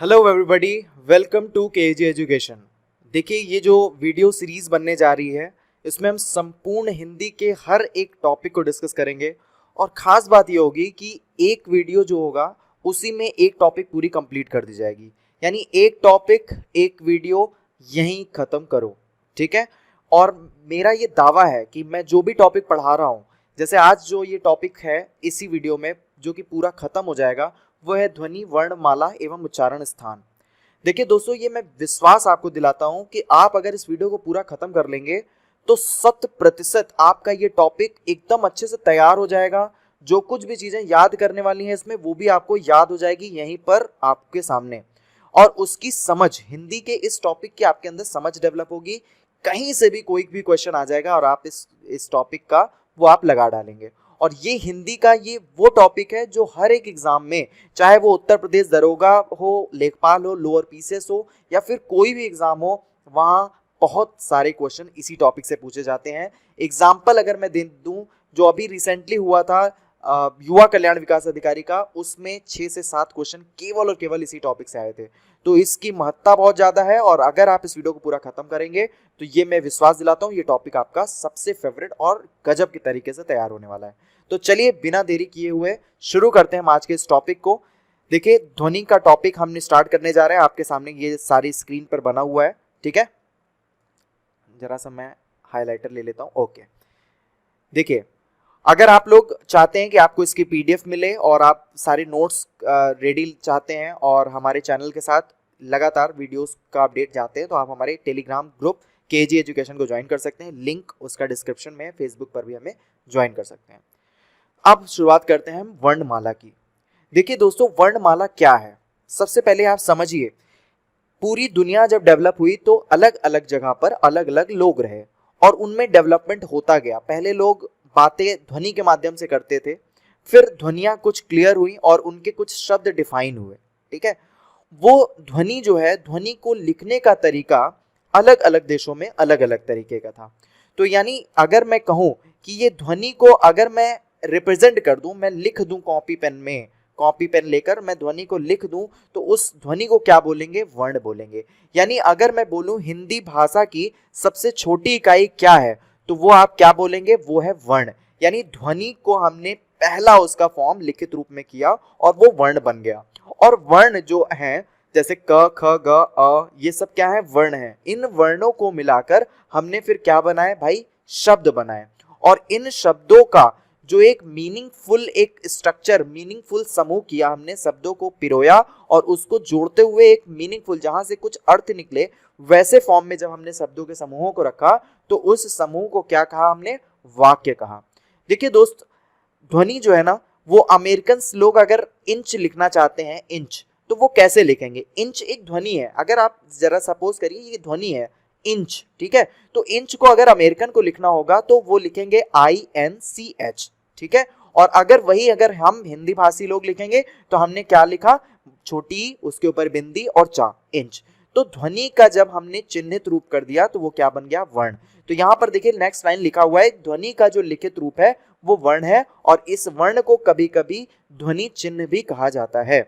Hello everybody, welcome to KG education. देखिए, ये जो वीडियो सीरीज बनने जा रही है इसमें हम संपूर्ण हिंदी के हर एक टॉपिक को डिस्कस करेंगे। और ख़ास बात ये होगी कि एक वीडियो जो होगा उसी में एक टॉपिक पूरी कंप्लीट कर दी जाएगी, यानी एक टॉपिक एक वीडियो यहीं ख़त्म करो, ठीक है। और मेरा ये दावा है कि मैं जो भी टॉपिक पढ़ा रहा हूँ, जैसे आज जो ये टॉपिक है इसी वीडियो में जो कि पूरा ख़त्म हो जाएगा, वो है ध्वनि वर्णमाला एवं उच्चारण स्थान। देखिए दोस्तों, ये मैं विश्वास आपको दिलाता हूं कि आप अगर इस वीडियो को पूरा खत्म कर लेंगे तो 100% आपका ये टॉपिक एकदम अच्छे से तैयार हो जाएगा। जो कुछ भी चीजें याद करने वाली हैं इसमें, वो भी आपको याद हो जाएगी यहीं पर आपके सामने। और उसकी समझ, हिंदी के इस टॉपिक की आपके अंदर समझ डेवलप होगी। कहीं से भी कोई भी क्वेश्चन आ जाएगा और आप इस टॉपिक का वो आप लगा डालेंगे। और ये हिंदी का ये वो टॉपिक है जो हर एक एग्जाम में, चाहे वो उत्तर प्रदेश दरोगा हो, लेखपाल हो, लोअर पीसीएस हो या फिर कोई भी एग्जाम हो, वहाँ बहुत सारे क्वेश्चन इसी टॉपिक से पूछे जाते हैं। एग्जाम्पल अगर मैं दे दूं, जो अभी रिसेंटली हुआ था युवा कल्याण विकास अधिकारी का, उसमें 6 से 7 क्वेश्चन केवल और केवल इसी टॉपिक से आए थे। तो इसकी महत्ता बहुत ज़्यादा है और अगर आप इस वीडियो को पूरा खत्म करेंगे तो ये मैं विश्वास दिलाता हूँ, ये टॉपिक आपका सबसे फेवरेट और गजब के तरीके से तैयार होने वाला है। तो चलिए बिना देरी किए हुए शुरू करते हैं हम आज के इस टॉपिक को। देखिए, ध्वनि का टॉपिक हमने स्टार्ट करने जा रहे हैं। आपके सामने ये सारी स्क्रीन पर बना हुआ है, ठीक है। जरा सा मैं हाइलाइटर ले लेता हूँ। ओके, देखिए, अगर आप लोग चाहते हैं कि आपको इसकी पीडीएफ मिले और आप सारे नोट्स रेडी चाहते हैं और हमारे चैनल के साथ लगातार वीडियोस का अपडेट चाहते हैं, तो आप हमारे टेलीग्राम ग्रुप केजी एजुकेशन को ज्वाइन कर सकते हैं। लिंक उसका डिस्क्रिप्शन में है। फेसबुक पर भी हमें ज्वाइन कर सकते हैं। अब शुरुआत करते हैं हम वर्णमाला की। देखिए दोस्तों, वर्णमाला क्या है, सबसे पहले आप समझिए। पूरी दुनिया जब डेवलप हुई तो अलग अलग जगह पर अलग अलग लोग रहे और उनमें डेवलपमेंट होता गया। पहले लोग बातें ध्वनि के माध्यम से करते थे, फिर ध्वनियां कुछ क्लियर हुई और उनके कुछ शब्द डिफाइन हुए, ठीक है। वो ध्वनि जो है, ध्वनि को लिखने का तरीका अलग अलग देशों में अलग अलग तरीके का था। तो यानी अगर मैं कहूं कि ये ध्वनि को अगर मैं रिप्रेजेंट कर दूं, मैं लिख दूं कॉपी पेन में, कॉपी पेन लेकर मैं ध्वनि को लिख दूं, तो उस ध्वनि को क्या बोलेंगे? वर्ण बोलेंगे। यानी अगर मैं बोलूं हिंदी भाषा की सबसे छोटी इकाई क्या है, तो वो आप क्या बोलेंगे? वो है वर्ण। यानी ध्वनि को हमने पहला उसका फॉर्म लिखित रूप में किया और वो वर्ण बन गया। और वर्ण जो है, जैसे क, ख, ग, अ, ये सब क्या है? वर्ण है। इन वर्णों को मिलाकर हमने फिर क्या बनाए भाई? शब्द बनाए। और इन शब्दों का जो एक मीनिंगफुल एक स्ट्रक्चर, मीनिंगफुल समूह किया हमने, शब्दों को पिरोया और उसको जोड़ते हुए एक मीनिंगफुल, जहां से कुछ अर्थ निकले, वैसे फॉर्म में जब हमने शब्दों के समूहों को रखा तो उस समूह को क्या कहा हमने? वाक्य कहा। देखिए दोस्त, ध्वनि जो है ना, वो अमेरिकन लोग अगर इंच लिखना चाहते हैं, इंच, तो वो कैसे लिखेंगे? इंच एक ध्वनि है। अगर आप जरा सपोज करिए ये ध्वनि है इंच, ठीक है, तो इंच को अगर अमेरिकन को लिखना होगा तो वो लिखेंगे INCH, ठीक है। और अगर हम हिंदी भाषी लोग लिखेंगे तो हमने क्या लिखा? छोटी, उसके ऊपर बिंदी और चा, इंच। तो ध्वनि का जब हमने चिन्हित रूप कर दिया तो वो क्या बन गया? वर्ण। तो यहां पर देखिए नेक्स्ट लाइन लिखा हुआ है, ध्वनि का जो लिखित रूप है वो वर्ण है और इस वर्ण को कभी कभी ध्वनि चिन्ह भी कहा जाता है।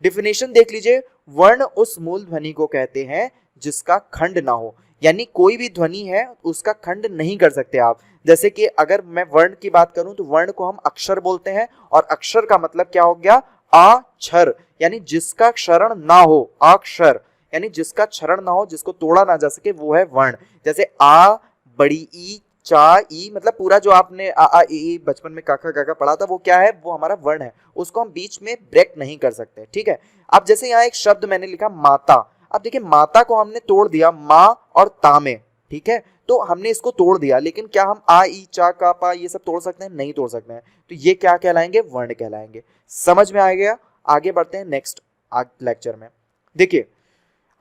डिफिनेशन देख लीजिए, वर्ण उस मूल ध्वनि को कहते हैं जिसका खंड ना हो। यानी कोई भी ध्वनि है उसका खंड नहीं कर सकते आप। जैसे कि अगर मैं वर्ण की बात करूं तो वर्ण को हम अक्षर बोलते हैं और अक्षर का मतलब क्या हो गया? अक्षर, यानी जिसका क्षरण ना हो, अक्षर यानी जिसका क्षरण ना हो, जिसको तोड़ा ना जा सके, वो है वर्ण। जैसे आ, बड़ी ई, चा, ई, मतलब पूरा जो आपने आ ई बचपन में काका काका पढ़ा था, वो क्या है? वो हमारा वर्ण है। उसको हम बीच में ब्रेक नहीं कर सकते, ठीक है। अब जैसे यहाँ एक शब्द मैंने लिखा माता। अब देखिए, माता को हमने तोड़ दिया माँ और ता में, ठीक है, तो हमने इसको तोड़ दिया, लेकिन क्या हम आ, ई, चा, का, पा ये सब तोड़ सकते हैं? नहीं तोड़ सकते हैं। तो ये क्या कहलाएंगे? वर्ण कहलाएंगे। समझ में आ गया? आगे बढ़ते हैं नेक्स्ट लेक्चर में। देखिए,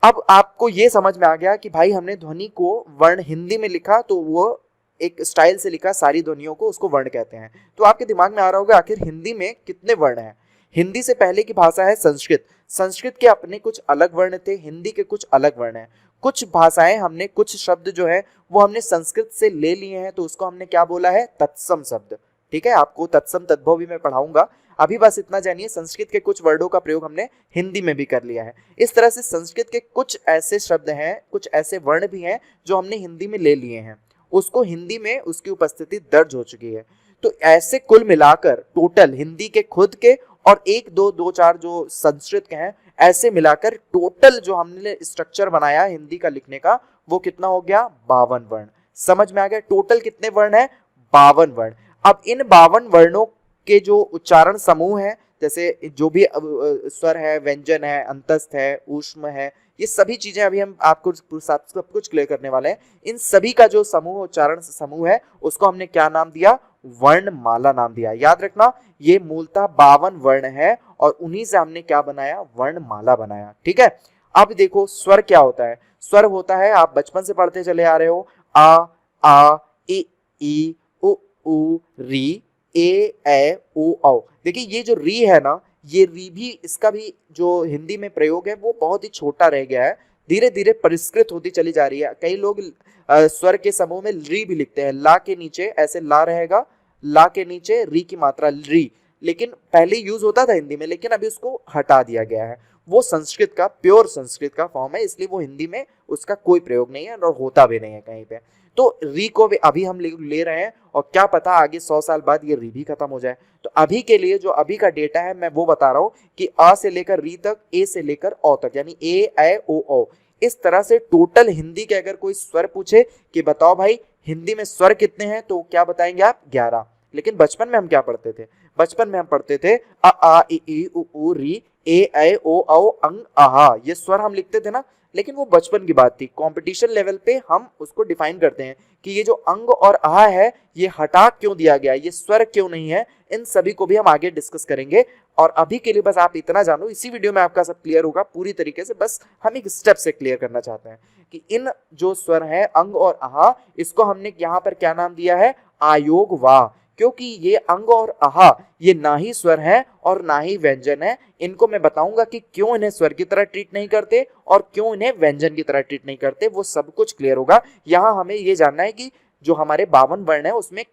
अब आपको ये समझ में आ गया कि भाई हमने ध्वनि को वर्ण हिंदी में लिखा तो वो एक स्टाइल से लिखा, सारी ध्वनियों को, उसको वर्ण कहते हैं। तो आपके दिमाग में आ रहा होगा आखिर हिंदी में कितने वर्ण हैं? हिंदी से पहले की भाषा है संस्कृत। संस्कृत के अपने कुछ अलग वर्ण थे, हिंदी के कुछ अलग वर्ण हैं। कुछ भाषाएं हमने, कुछ शब्द जो है वो हमने संस्कृत से ले लिए हैं, तो उसको हमने क्या बोला है? तत्सम शब्द, ठीक है। आपको तत्सम तद्भव भी मैं पढ़ाऊंगा। अभी बस इतना जानिए, संस्कृत के कुछ वर्डों का प्रयोग हमने हिंदी में भी कर लिया है। इस तरह से संस्कृत के कुछ ऐसे शब्द हैं, कुछ ऐसे वर्ण भी हैं जो हमने हिंदी में ले लिए हैं, उसको हिंदी में उसकी उपस्थिति दर्ज हो चुकी है। तो ऐसे कुल मिलाकर टोटल हिंदी के खुद के और एक दो दो चार जो संस्कृत के हैं, ऐसे मिलाकर टोटल जो हमने स्ट्रक्चर बनाया हिंदी का लिखने का, वो कितना हो गया? 52 वर्ण। समझ में आ गया? टोटल कितने वर्ण है? 52 वर्ण। अब इन 52 वर्णों के जो उच्चारण समूह है, जैसे जो भी स्वर है, व्यंजन है, अंतस्थ है, ऊष्म है, ये सभी चीजें अभी हम आपको सब कुछ क्लियर करने वाले हैं। इन सभी का जो समूह, उच्चारण समूह है, उसको हमने क्या नाम दिया? वर्णमाला नाम दिया। याद रखना, ये मूलतः 52 वर्ण है और उन्हीं से हमने क्या बनाया? वर्णमाला बनाया। ठीक है। अब देखो स्वर क्या होता है। स्वर होता है, आप बचपन से पढ़ते चले आ रहे हो, आ ई उ री, ए ओ औ। देखिए ये जो री है ना, ये री भी, इसका भी जो हिंदी में प्रयोग है वो बहुत ही छोटा रह गया है, धीरे धीरे परिष्कृत होती चली जा रही है। कई लोग स्वर के समूह में री भी लिखते हैं, ला के नीचे ऐसे ला रहेगा, ला के नीचे री की मात्रा री, लेकिन पहले यूज होता था हिंदी में, लेकिन अभी उसको हटा दिया गया है। वो संस्कृत का, प्योर संस्कृत का फॉर्म है, इसलिए वो हिंदी में उसका कोई प्रयोग नहीं है और होता भी नहीं है कहीं पे। तो री को भी अभी हम ले रहे हैं और क्या पता आगे 100 साल बाद ये री भी खत्म हो जाए। तो अभी के लिए जो अभी का डेटा है मैं वो बता रहा हूँ कि अ से लेकर री तक, ए से लेकर औ तक, यानी ए ओ औ, इस तरह से टोटल हिंदी के अगर कोई स्वर पूछे कि बताओ भाई हिंदी में स्वर कितने हैं, तो क्या बताएंगे आप? 11। लेकिन बचपन में हम क्या पढ़ते थे? बचपन में हम पढ़ते थे अ आ इ उ री, ए ओ औ, अंग आहा, ये स्वर हम लिखते थे ना। लेकिन वो बचपन की बात थी। कंपटीशन लेवल पे हम उसको डिफाइन करते हैं कि ये जो अंग और आहा है, ये हटा क्यों दिया गया, ये स्वर क्यों नहीं है, इन सभी को भी हम आगे डिस्कस करेंगे। और अभी के लिए बस आप इतना जानो, इसी वीडियो में आपका सब क्लियर होगा पूरी तरीके से। बस हम एक स्टेप से क्लियर करना चाहते हैं कि इन जो स्वर है अंग और आहा, इसको हमने यहाँ पर क्या नाम दिया है? आयोग वाह। क्योंकि ये अंग और आहा ये ना ही स्वर है और ना ही व्यंजन है। इनको मैं बताऊंगा कि क्यों इन्हें स्वर की तरह ट्रीट नहीं करते और क्यों इन्हें व्यंजन की तरह ट्रीट नहीं करते, वो सब कुछ क्लियर होगा। यहाँ हमें ये जानना है कि जो हमारे 52 वर्ण है उसमें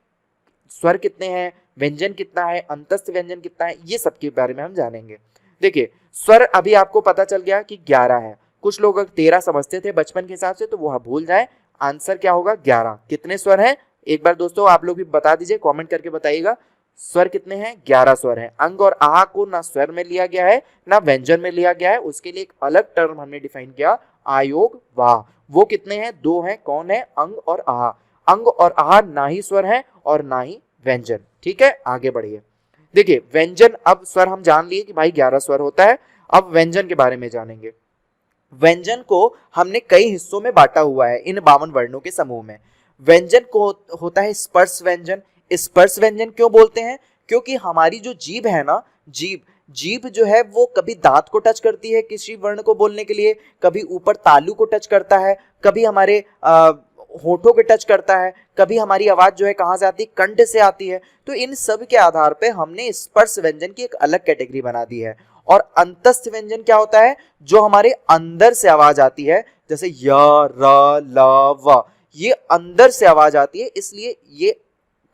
स्वर कितने हैं, व्यंजन कितना है, अंतस्थ व्यंजन कितना है, ये सब के बारे में हम जानेंगे। देखिए स्वर अभी आपको पता चल गया कि 11 है। कुछ लोग 13 समझते थे बचपन के हिसाब से, तो वो भूल जाए। आंसर क्या होगा? 11। कितने स्वर हैं? एक बार दोस्तों आप लोग भी बता दीजिए, कमेंट करके बताइएगा। स्वर कितने हैं? 11 स्वर हैं। अंग और आहा को ना स्वर में लिया गया है ना व्यंजन में लिया गया है, उसके लिए एक अलग टर्म हमने डिफाइन किया, आयोग वाह। वो कितने हैं? 2 हैं। कौन है? अंग और आहा। अंग और आहा ना ही स्वर है और ना ही व्यंजन। ठीक है, आगे बढ़िए। देखिए व्यंजन, अब स्वर हम जान लिए कि भाई 11 स्वर होता है। अब व्यंजन के बारे में जानेंगे। व्यंजन को हमने कई हिस्सों में बांटा हुआ है इन 52 वर्णों के समूह में। व्यंजन को होता है स्पर्श व्यंजन। स्पर्श व्यंजन क्यों बोलते हैं? क्योंकि हमारी जो जीभ है ना, जीभ जो है वो कभी दांत को टच करती है किसी वर्ण को बोलने के लिए, कभी ऊपर तालू को टच करता है, कभी हमारे होठों के टच करता है, कभी हमारी आवाज जो है कहां से आती है? कंठ से आती है। तो इन सब के आधार पे हमने स्पर्श व्यंजन की एक अलग कैटेगरी बना दी है। और अंतस्थ व्यंजन क्या होता है? जो हमारे अंदर से आवाज आती है, जैसे य, र, ल, व, ये अंदर से आवाज आती है, इसलिए ये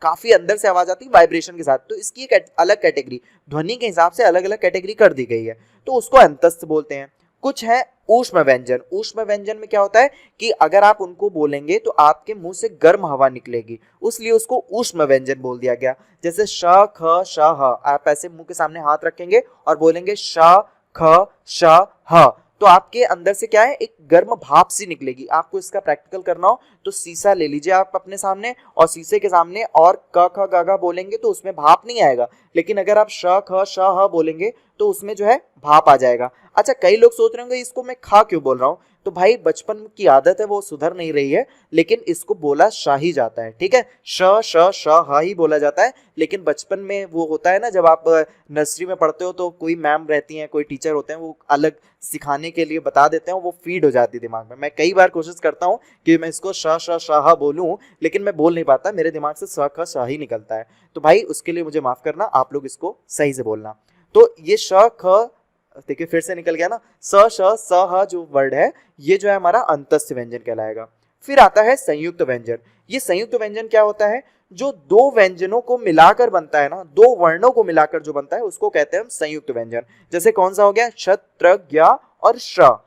काफी अंदर से आवाज आती है वाइब्रेशन के साथ। तो इसकी एक अलग कैटेगरी, ध्वनि के हिसाब से अलग अलग कैटेगरी कर दी गई है, तो उसको अंतस्थ बोलते हैं। कुछ है ऊष्म व्यंजन। ऊष्म व्यंजन में क्या होता है कि अगर आप उनको बोलेंगे तो आपके मुंह से गर्म हवा निकलेगी, इसलिए उसको ऊष्म व्यंजन बोल दिया गया। जैसे श, ख, श, ह, आप ऐसे मुंह के सामने हाथ रखेंगे और बोलेंगे श, ख, श, ह, तो आपके अंदर से क्या है? एक गर्म भाप सी निकलेगी। आपको इसका प्रैक्टिकल करना हो तो शीशा ले लीजिए आप अपने सामने, और शीशे के सामने और क, ख, ग, घ बोलेंगे तो उसमें भाप नहीं आएगा, लेकिन अगर आप श, ख, श, ह बोलेंगे तो उसमें जो है भाप आ जाएगा। अच्छा, कई लोग सोच रहे होंगे इसको मैं खा क्यों बोल रहा हूँ, तो भाई बचपन की आदत है, वो सुधर नहीं रही है, लेकिन इसको बोला शाह ही जाता है। ठीक है, श, श, श, ह ही बोला जाता है। लेकिन बचपन में वो होता है ना, जब आप नर्सरी में पढ़ते हो तो कोई मैम रहती हैं, कोई टीचर होते हैं, वो अलग सिखाने के लिए बता देते हैं, वो फीड हो जाती है दिमाग में। मैं कई बार कोशिश करता हूँ कि मैं इसको श, श, शाह बोलूँ, लेकिन मैं बोल नहीं पाता, मेरे दिमाग से स, ख, शाह ही निकलता है। तो भाई उसके लिए मुझे माफ करना, आप लोग इसको सही से बोलना। तो ये श, ख, देखिए फिर से निकल गया ना, स, श, स, ह जो वर्ड है, ये जो है हमारा अंतस्थ व्यंजन कहलाएगा। फिर आता है संयुक्त व्यंजन। ये संयुक्त व्यंजन क्या होता है? जो दो व्यंजनों को मिलाकर बनता है ना, दो वर्णों को मिलाकर जो बनता है उसको कहते हैं हम संयुक्त व्यंजन। जैसे कौन सा हो गया, क्षत्र, ज्ञ और श्र।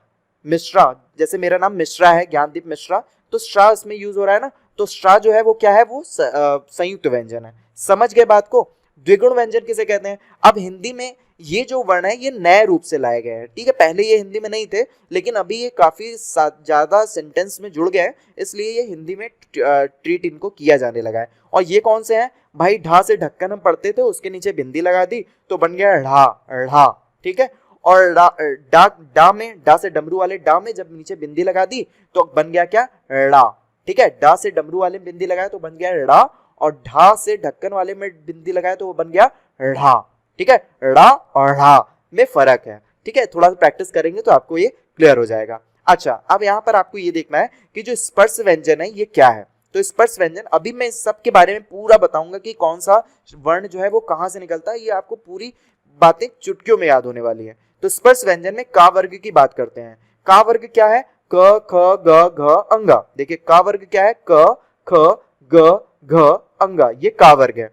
मिश्रा, जैसे मेरा नाम मिश्रा है, ज्ञानदीप मिश्रा, तो श्रा इसमें यूज हो रहा है ना, तो श्रा जो है वो क्या है, वो संयुक्त व्यंजन है। समझ गए बात को। द्विगुण व्यंजन किसे कहते हैं। अब हिंदी में ये जो वर्ण है ये नए रूप से लाए गए हैं, ठीक है, पहले ये हिंदी में नहीं थे, लेकिन अभी ये काफी ज्यादा सेंटेंस में जुड़ गए हैं, इसलिए ये हिंदी में ट्रीट इनको किया जाने लगा है। और ये कौन से हैं भाई, ढा से ढक्कन हम पढ़ते थे, उसके नीचे बिंदी लगा दी तो बन गया ढा, ढा, ठीक है। और डा में, डा से डमरू वाले डा में जब नीचे बिंदी लगा दी तो बन गया क्या, ड़ा, ठीक है। डा से डमरू वाले में बिंदी लगाया तो बन गया ड़ा, और ढा से ढक्कन वाले में बिंदी लगाया तो वो बन गया ढा, ठीक है। ड़ा और ढा में फर्क है, ठीक है, थोड़ा सा प्रैक्टिस करेंगे तो आपको ये क्लियर हो जाएगा। अच्छा, अब यहाँ पर आपको ये देखना है कि जो स्पर्श व्यंजन है ये क्या है। तो स्पर्श व्यंजन, अभी मैं इस सब के बारे में पूरा बताऊंगा कि कौन सा वर्ण जो है वो कहाँ से निकलता है, ये आपको पूरी बातें चुटकियों में याद होने वाली है। तो स्पर्श व्यंजन में का वर्ग की बात करते हैं। का वर्ग क्या है, क, ख, ग, घ, अंगा। देखिए का वर्ग क्या है, क, ख, ग, घ, अंगा, ये का वर्ग है।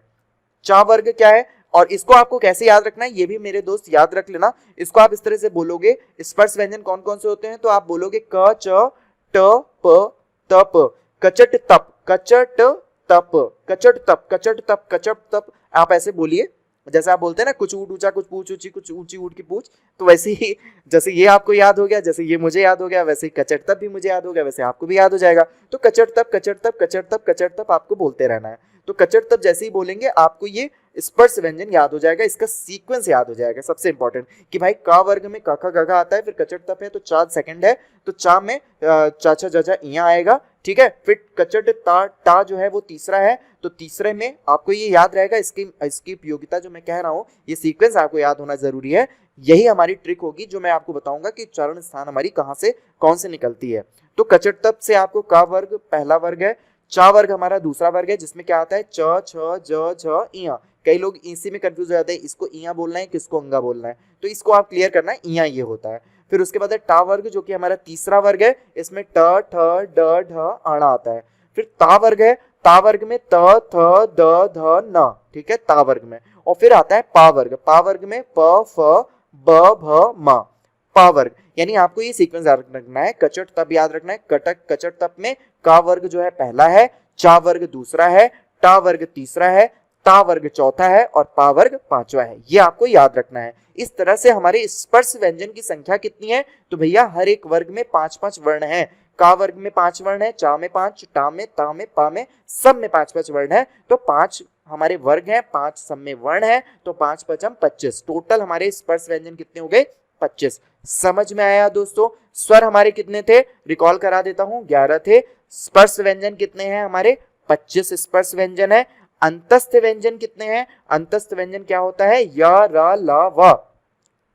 चा वर्ग क्या है, और इसको आपको कैसे याद रखना है ये भी मेरे दोस्त याद रख लेना। इसको आप इस तरह से बोलोगे, स्पर्श व्यंजन कौन कौन से होते हैं, तो आप बोलोगे क, च, ट, प, त, प, कचट तप, कचट तप, कचट तप, कचट तप, कचट तप। आप ऐसे बोलिए, जैसे आप बोलते हैं ना, कुछ ऊट ऊंचा, कुछ पूछ ऊंची, कुछ ऊंची ऊट की पूछ, तो वैसे ही जैसे ये आपको याद हो गया, जैसे ये मुझे याद हो गया, वैसे ही कचट तप भी मुझे याद हो गया, वैसे आपको भी याद हो जाएगा। तो कचट तप, कचट तप, कचट तप, कचट तप आपको बोलते रहना है। तो कचट तप जैसे ही बोलेंगे आपको ये स्पर्श व्यंजन याद हो जाएगा, इसका सीक्वेंस याद हो जाएगा। सबसे इंपॉर्टेंट कि भाई का वर्ग में का खा गा आता है, फिर कचट तप है तो चा सेकंड है, तो चा में चाचा जजा इया आएगा, ठीक है। फिर कचट ता टा जो है वो तीसरा है, तो तीसरे में आपको ये याद रहेगा। इसकी उपयोगिता जो मैं कह रहा हूँ, ये सीक्वेंस आपको याद होना जरूरी है। यही हमारी ट्रिक होगी जो मैं आपको बताऊंगा कि चरण स्थान हमारी कहाँ से कौन से निकलती है। तो कचट तप से आपको का वर्ग पहला वर्ग है, चा वर्ग हमारा दूसरा वर्ग है, जिसमें क्या आता है च, छ, ज, झ, इया। कई लोग इसी में कंफ्यूज हो जाते हैं, इसको इया बोलना है किसको अंगा बोलना है, तो इसको आप क्लियर करना है, इया ये होता है। फिर उसके बाद है टा वर्ग जो कि हमारा तीसरा वर्ग है, इसमें ट, ठ, ड, ढ, अणा आता है। फिर ता वर्ग है, ता वर्ग में त, थ, द, ध, न, ठीक है, ता वर्ग में। और फिर आता है पा वर्ग, पा वर्ग में प, फ, ब, भ, म, पा वर्ग। यानी आपको ये सीक्वेंस याद रखना है। कचट तप याद रखना है, कटक कचट तप में का वर्ग जो है पहला है, चा वर्ग दूसरा है, टा वर्ग तीसरा है, ता वर्ग चौथा है और पा वर्ग पांचवा है। ये आपको याद रखना है। इस तरह से हमारे स्पर्श व्यंजन की संख्या कितनी है, तो भैया हर एक वर्ग में 5-5 वर्ण है। का वर्ग में 5 वर्ण है, चा में 5, टा में, ता में, पा में, सब में 5-5 वर्ण है। तो 5 हमारे वर्ग हैं, 5 सब में वर्ण है, तो 5 × 5 = 25। टोटल हमारे स्पर्श व्यंजन कितने हो गए, 25। समझ में आया दोस्तों। स्वर हमारे कितने थे, रिकॉल करा देता हूं, 11 थे। स्पर्श व्यंजन कितने हैं हमारे, 25 स्पर्श व्यंजन है। अंतस्थ व्यंजन कितने हैं, अंतस्थ व्यंजन क्या होता है, य, र, ल, व,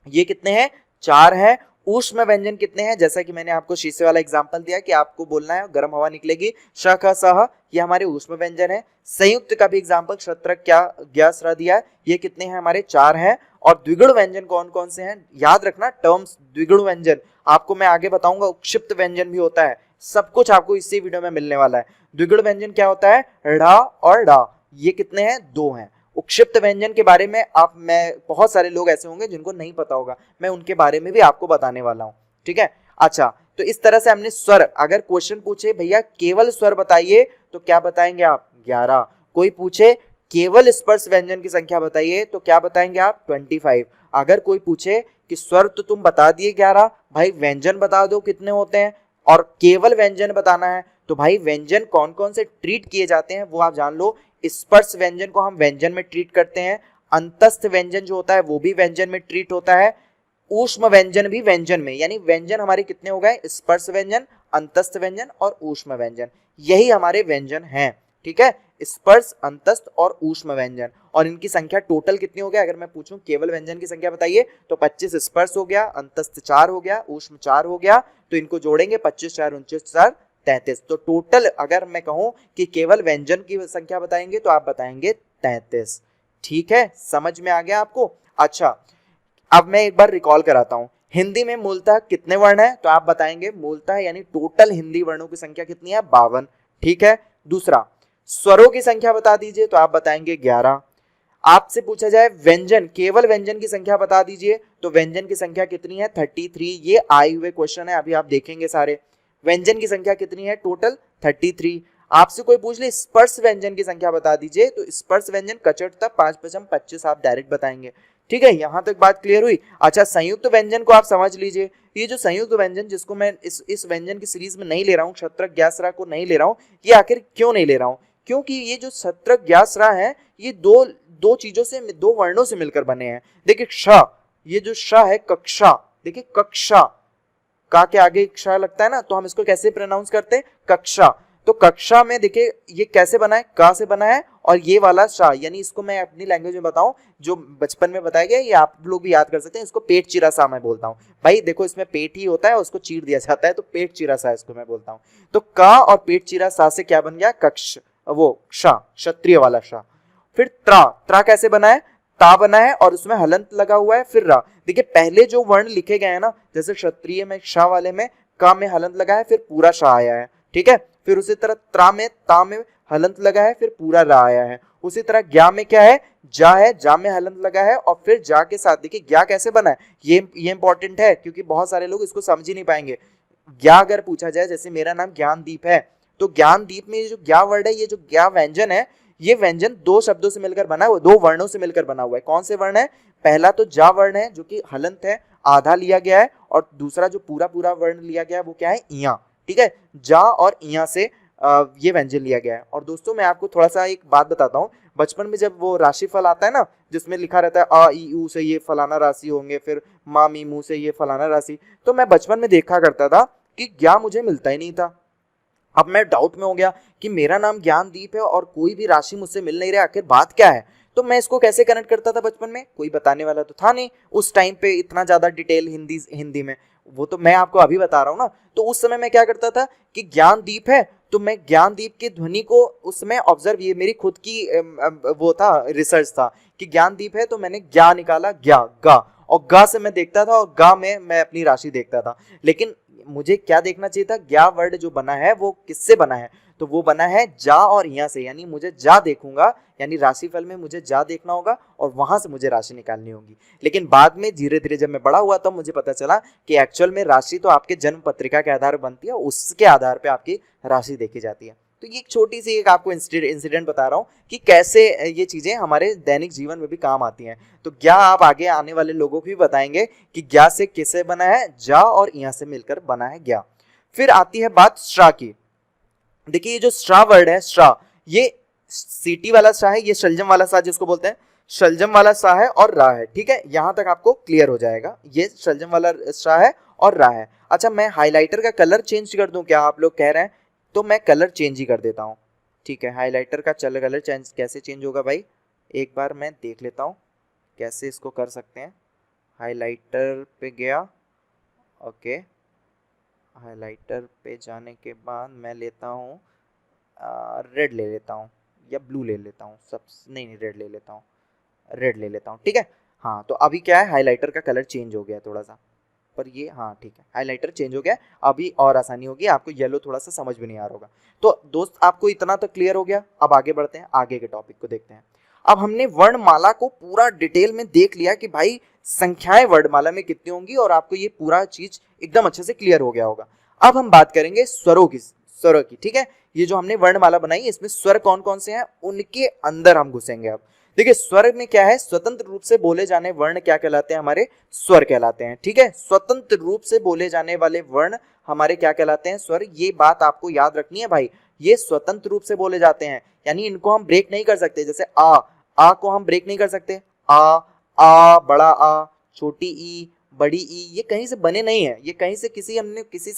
ये कितने हैं, 4 है। ऊष्म व्यंजन कितने हैं, जैसा कि मैंने आपको शीशे वाला एग्जांपल दिया कि आपको बोलना है गर्म हवा निकलेगी, श, ख, सह, ये हमारे ऊष्म व्यंजन है। संयुक्त का भी एग्जांपल क्षत्र क्या ज्ञ स्र दिया है, ये कितने हैं हमारे, 4 हैं। और द्विगुण व्यंजन कौन कौन से हैं, याद रखना टर्म्स। द्विगुण व्यंजन आपको मैं आगे बताऊंगा, उपक्षिप्त व्यंजन भी होता है, सब कुछ आपको इसी वीडियो में मिलने वाला है। द्विगुण व्यंजन क्या होता है, ढ़ और ढ, ये कितने हैं, 2 हैं। उपक्षिप्त व्यंजन के बारे में मैं बहुत सारे लोग ऐसे होंगे जिनको नहीं पता होगा, मैं उनके बारे में भी आपको बताने वाला हूँ, ठीक है। अच्छा, तो इस तरह से हमने स्वर, अगर क्वेश्चन पूछे भैया केवल स्वर बताइए तो क्या बताएंगे आप, 11। कोई पूछे केवल स्पर्श व्यंजन की संख्या बताइए तो क्या बताएंगे आप, 25। अगर कोई पूछे कि स्वर तो तुम बता दिए 11, भाई व्यंजन बता दो कितने होते हैं, और केवल व्यंजन बताना है तो भाई व्यंजन कौन कौन से ट्रीट किए जाते हैं वो आप जान लो। स्पर्श व्यंजन को हम व्यंजन में ट्रीट करते हैं, अंतस्थ व्यंजन जो होता है वो भी व्यंजन में ट्रीट होता है, ऊष्म व्यंजन भी व्यंजन में। यानी व्यंजन हमारे कितने हो गए, स्पर्श व्यंजन, अंतस्थ व्यंजन और ऊष्म व्यंजन, यही हमारे व्यंजन हैं, ठीक है। स्पर्श, अंतस्थ और ऊष्म व्यंजन, और इनकी संख्या टोटल कितनी हो गया, अगर मैं पूछूं केवल व्यंजन की संख्या बताइए तो 25 स्पर्श हो गया, अंतस्थ 4 हो गया, ऊष्म 4 हो गया, तो इनको जोड़ेंगे 25 4 29 4 33। तो टोटल अगर मैं कहूं कि केवल व्यंजन की संख्या बताएंगे तो आप बताएंगे 33, ठीक है। समझ में आ गया आपको। अच्छा, अब मैं एक बार रिकॉल कराता हूं, हिंदी में मूलतः कितने वर्ण है, तो आप बताएंगे मूलतः यानी टोटल हिंदी वर्णों की संख्या कितनी है, 52, ठीक है। दूसरा, स्वरों की संख्या बता दीजिए, तो आप बताएंगे 11। आपसे पूछा जाए व्यंजन, केवल व्यंजन की संख्या बता दीजिए, तो व्यंजन की संख्या कितनी है 33। ये आए हुए क्वेश्चन है, अभी आप देखेंगे सारे। व्यंजन की संख्या कितनी है टोटल 33। आपसे कोई पूछ ले स्पर्श व्यंजन की संख्या बता दीजिए, तो स्पर्श व्यंजन कचट तक 5 5 25 आप डायरेक्ट बताएंगे। ठीक है, यहां तक बात क्लियर हुई। अच्छा, संयुक्त व्यंजन को आप समझ लीजिए। ये जो संयुक्त व्यंजन, जिसको मैं इस व्यंजन की सीरीज में नहीं ले रहा हूँ, क्षत्रक ज्ञासरा को नहीं ले रहा हूँ, ये आखिर क्यों नहीं ले रहा हूँ? क्योंकि ये जो क्षत्रक ज्ञासरा है, ये दो दो चीजों से, दो वर्णों से मिलकर बने हैं। देखिए श, ये जो श है कक्षा, देखिए कक्षा, का के आगे श लगता है ना, तो हम इसको कैसे प्रोनाउंस करते हैं? कक्षा। तो कक्षा में देखिए ये कैसे बना है? का से बना है, और ये वाला शा, यानी इसको मैं अपनी लैंग्वेज में बताऊं, जो बचपन में बताया गया, ये आप लोग भी याद कर सकते हैं, इसको पेट चिरा सा मैं बोलता हूं। भाई देखो, इसमें पेट ही होता है, उसको चीर दिया जाता है, तो पेट चिरा सा इसको मैं बोलता हूं। तो का और पेट चिरा सा से क्या बन गया? कक्ष, वो क्षा, क्षत्रिय वाला शा। फिर त्रा, त्रा कैसे बना है? ता बना है और उसमें हलंत लगा हुआ है, फिर रा। देखिए पहले जो वर्ण लिखे गए हैं ना, जैसे क्षत्रिय में शाह वाले में का में हलंत लगा है, फिर पूरा शाह आया है। ठीक है, फिर उसी तरह त्रा में ता में हलंत लगा है, फिर पूरा रा आया है। उसी तरह ज्ञा में क्या है? जा है, जा में हलंत लगा है, और फिर जा के साथ देखिए ज्ञा कैसे बना है, ये इंपॉर्टेंट है, क्योंकि बहुत सारे लोग इसको समझ ही नहीं पाएंगे। ज्ञा अगर पूछा जाए, जैसे मेरा नाम ज्ञानदीप है, तो ज्ञानदीप में ये जो ज्ञा वर्ड है, ये जो ज्ञा व्यंजन है, ये व्यंजन दो शब्दों से मिलकर बना हुआ है, दो वर्णों से मिलकर बना हुआ है। कौन से वर्ण है? पहला तो जा वर्ण है, जो कि हलंत है, आधा लिया गया है, और दूसरा जो पूरा पूरा वर्ण लिया गया है वो क्या है? इया। ठीक है, जा और इया से ये व्यंजन लिया गया है। और दोस्तों मैं आपको थोड़ा सा एक बात बताता हूँ, बचपन में जब वो राशिफल आता है ना, जिसमें लिखा रहता है आ ई ऊ से ये फलाना राशि होंगे, फिर मा मी मू से ये फलाना राशि, तो मैं बचपन में देखा करता था कि ज्ञा मुझे मिलता ही नहीं था। अब मैं डाउट में हो गया कि मेरा नाम ज्ञानदीप है और कोई भी राशि मुझसे मिल नहीं रहा, आखिर बात क्या है? तो मैं इसको कैसे कनेक्ट करता था बचपन में? कोई बताने वाला तो था नहीं उस टाइम पे, इतना ज्यादा डिटेल हिंदी में, वो तो मैं आपको अभी बता रहा हूँ ना। तो उस समय मैं क्या करता था कि ज्ञानदीप है, तो मैं ज्ञानदीप की ध्वनि को उसमें ऑब्जर्व, ये मेरी खुद की वो था, रिसर्च था कि ज्ञानदीप है, तो मैंने ज्ञा निकाला, ज्ञा गा, और गा से मैं देखता था, और गा में मैं अपनी राशि देखता था। लेकिन मुझे क्या देखना चाहिए था? ज्ञा वर्ड जो बना है वो किससे बना है? तो वो बना है जा और यहाँ से, यानी मुझे जा देखूंगा, यानी राशिफल में मुझे जा देखना होगा, और वहां से मुझे राशि निकालनी होगी। लेकिन बाद में धीरे धीरे जब मैं बड़ा हुआ, तब मुझे पता चला कि एक्चुअल में राशि तो आपके जन्म पत्रिका के आधार पर बनती है, उसके आधार पर आपकी राशि देखी जाती है। तो ये एक छोटी सी एक आपको इंसिडेंट बता रहा हूँ कि कैसे ये चीजें हमारे दैनिक जीवन में भी काम आती हैं। तो ज्ञा आप आगे आने वाले लोगों को भी बताएंगे कि ज्ञा से किससे बना है? जा और यहाँ से मिलकर बना है ज्ञा। फिर आती है बात श्रा की। देखिए ये जो श्रा वर्ड है, श्रा, ये सीटी वाला सा है, ये शलजम वाला सा जिसको बोलते हैं, शलजम वाला सा है और रा है। ठीक है, यहां तक आपको क्लियर हो जाएगा, ये शलजम वाला सा है और रा है। अच्छा, मैं हाइलाइटर का कलर चेंज कर दूं क्या, आप लोग कह रहे हैं? तो मैं कलर चेंज ही कर देता हूँ। ठीक है, हाइलाइटर का कलर चेंज कैसे चेंज होगा भाई, एक बार मैं देख लेता हूँ कैसे इसको कर सकते हैं। हाइलाइटर पे गया, ओके, हाइलाइटर पे जाने के बाद मैं लेता हूँ रेड ले लेता हूँ, या ब्लू ले लेता हूँ, सब नहीं रेड ले लेता हूँ, रेड ले लेता हूँ। ठीक है, हाँ, तो अभी क्या है, हाइलाइटर का कलर चेंज हो गया थोड़ा सा, पर ये हाँ ठीक है, हाइलाइटर चेंज हो गया, अभी और आसानी होगी, आपको येलो थोड़ा सा समझ में नहीं आ रहा होगा। तो दोस्त आपको इतना तो क्लियर हो गया। अब आगे बढ़ते हैं, आगे के टॉपिक को देखते हैं। अब हमने वर्णमाला को पूरा डिटेल में देख लिया कि भाई संख्याएं वर्णमाला में कितनी होंगी, और आपको ये पूरा चीज एकदम अच्छे से क्लियर हो गया होगा। अब हम बात करेंगे स्वरों की, स्वरों की। ठीक है, ये जो हमने वर्णमाला बनाई, इसमें स्वर कौन कौन से हैं, उनके अंदर हम घुसेंगे। अब देखिए स्वर में क्या है, स्वतंत्र रूप से बोले जाने वर्ण क्या कहलाते हैं, हमारे स्वर कहलाते हैं। ठीक है, स्वतंत्र रूप से बोले जाने वाले वर्ण हमारे क्या कहलाते हैं, स्वर। ये बात आपको याद रखनी है भाई, ये स्वतंत्र रूप से बोले जाते हैं, यानी इनको हम ब्रेक नहीं कर सकते। जैसे आ को हम ब्रेक नहीं कर सकते, आ बड़ा आ, छोटी ई, बड़ी ई, ये कहीं से बने नहीं है, ये कहीं से हमने किसी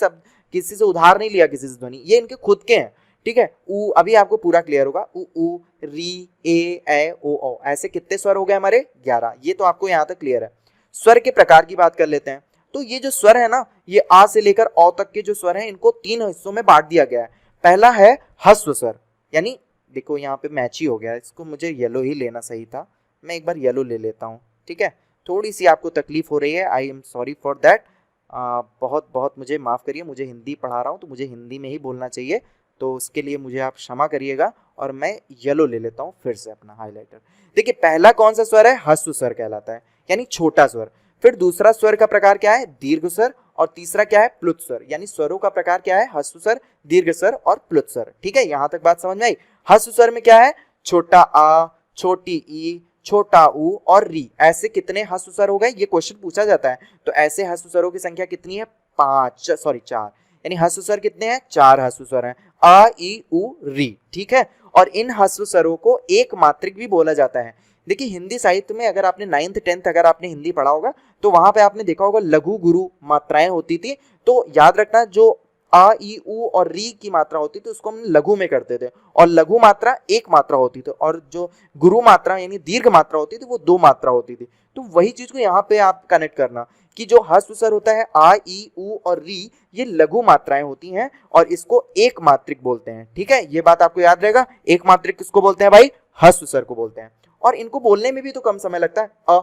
से उधार नहीं लिया, किसी से ध्वनि, ये इनके खुद के हैं। ठीक है, उ, अभी आपको पूरा क्लियर होगा, उ री ए ओ, ऐसे कितने स्वर हो गए हमारे, 11। ये तो आपको यहाँ तक क्लियर है। स्वर के प्रकार की बात कर लेते हैं। तो ये जो स्वर है ना, ये आ से लेकर औ तक के जो स्वर हैं, इनको 3 हिस्सों में बांट दिया गया है। पहला है ह्रस्व स्वर, यानी देखो यहाँ पे मैच ही हो गया, इसको मुझे येलो ही लेना सही था, मैं एक बार येलो ले लेता हूँ। ठीक है, थोड़ी सी आपको तकलीफ हो रही है, I am sorry for that, बहुत बहुत मुझे माफ़ करिए, मुझे हिंदी पढ़ा रहा हूँ तो मुझे हिंदी में ही बोलना चाहिए, तो उसके लिए मुझे आप क्षमा करिएगा। और मैं येलो ले लेता हूं फिर से अपना हाइलाइटर। देखिए पहला कौन सा स्वर है, ह्रस्व स्वर कहलाता है, यानी छोटा स्वर। फिर दूसरा स्वर का प्रकार क्या है, दीर्घ स्वर, और तीसरा क्या है, प्लुत स्वर। यानी स्वरों का प्रकार क्या है, ह्रस्व स्वर, दीर्घ स्वर और प्लुत स्वर। ठीक है, यहां तक बात समझ में आई। ह्रस्व स्वर में क्या है, छोटा आ, छोटी ई, छोटा ऊ और री, ऐसे कितने ह्रस्व स्वर हो गए, ये क्वेश्चन पूछा जाता है। तो ऐसे ह्रस्व स्वरों की संख्या कितनी है, 4, यानी ह्रस्व स्वर कितने हैं, 4 ह्रस्व स्वर हैं, आ ई उ री। ठीक है, और इन ह्रस्व स्वरों को एक मात्रिक भी बोला जाता है। देखिए हिंदी साहित्य में अगर आपने 9th 10th अगर आपने हिंदी पढ़ा होगा तो वहां पे आपने देखा होगा लघु गुरु मात्राएं होती थी। तो याद रखना, जो आ ई उ और री की मात्रा होती थी उसको हम लघु में करते थे, और लघु मात्रा एक मात्रा होती थी, और जो गुरु मात्रा यानी दीर्घ मात्रा होती थी वो 2 मात्रा होती थी। तो वही चीज को यहाँ पे आप कनेक्ट करना कि जो ह्रस्व स्वर होता है आ ई उ और री, ये लघु मात्राएं होती हैं और इसको एक मात्रिक बोलते हैं। ठीक है, ये बात आपको याद रहेगा। एक मात्रिक किसको बोलते हैं भाई, ह्रस्व स्वर को बोलते हैं। और इनको बोलने में भी तो कम समय लगता है, अ।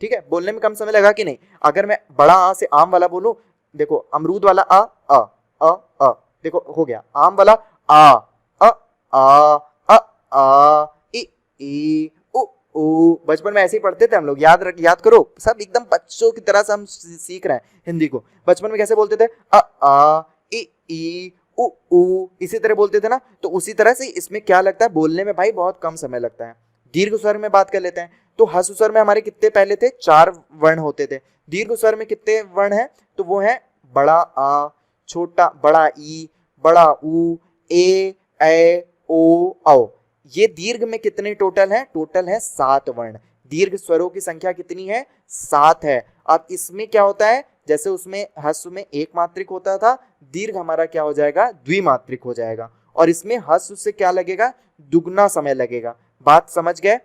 ठीक है, बोलने में कम समय लगा कि नहीं। अगर मैं बड़ा आ से आम वाला बोलूं, देखो अमरूद वाला अ अ अ अ, देखो हो गया। आम वाला आ अ आ अ आ ई उ ऊ। बचपन में ऐसे ही पढ़ते थे हम लोग, याद करो, सब एकदम बच्चों की तरह से हम सीख रहे हैं हिंदी को। बचपन में कैसे बोलते थे, अ आ ई उ ऊ, इसी तरह बोलते थे ना। तो उसी तरह से इसमें क्या लगता है, बोलने में भाई बहुत कम समय लगता है। दीर्घ स्वर में बात कर लेते हैं। तो ह्रस्व स्वर में हमारे कितने पहले थे, 4 वर्ण होते थे। दीर्घ स्वर में कितने वर्ण हैं, तो वो है बड़ा आ, छोटा बड़ा ई, बड़ा ऊ, ए ओ औ। ये दीर्घ में कितने टोटल हैं, टोटल है 7 वर्ण। दीर्घ स्वरों की संख्या कितनी है, 7 है। अब इसमें क्या होता है, जैसे उसमें ह्रस्व में एक मात्रिक होता था, दीर्घ हमारा क्या हो जाएगा, द्विमात्रिक हो जाएगा। और इसमें ह्रस्व से क्या लगेगा, दुगना समय लगेगा। बात समझ गए,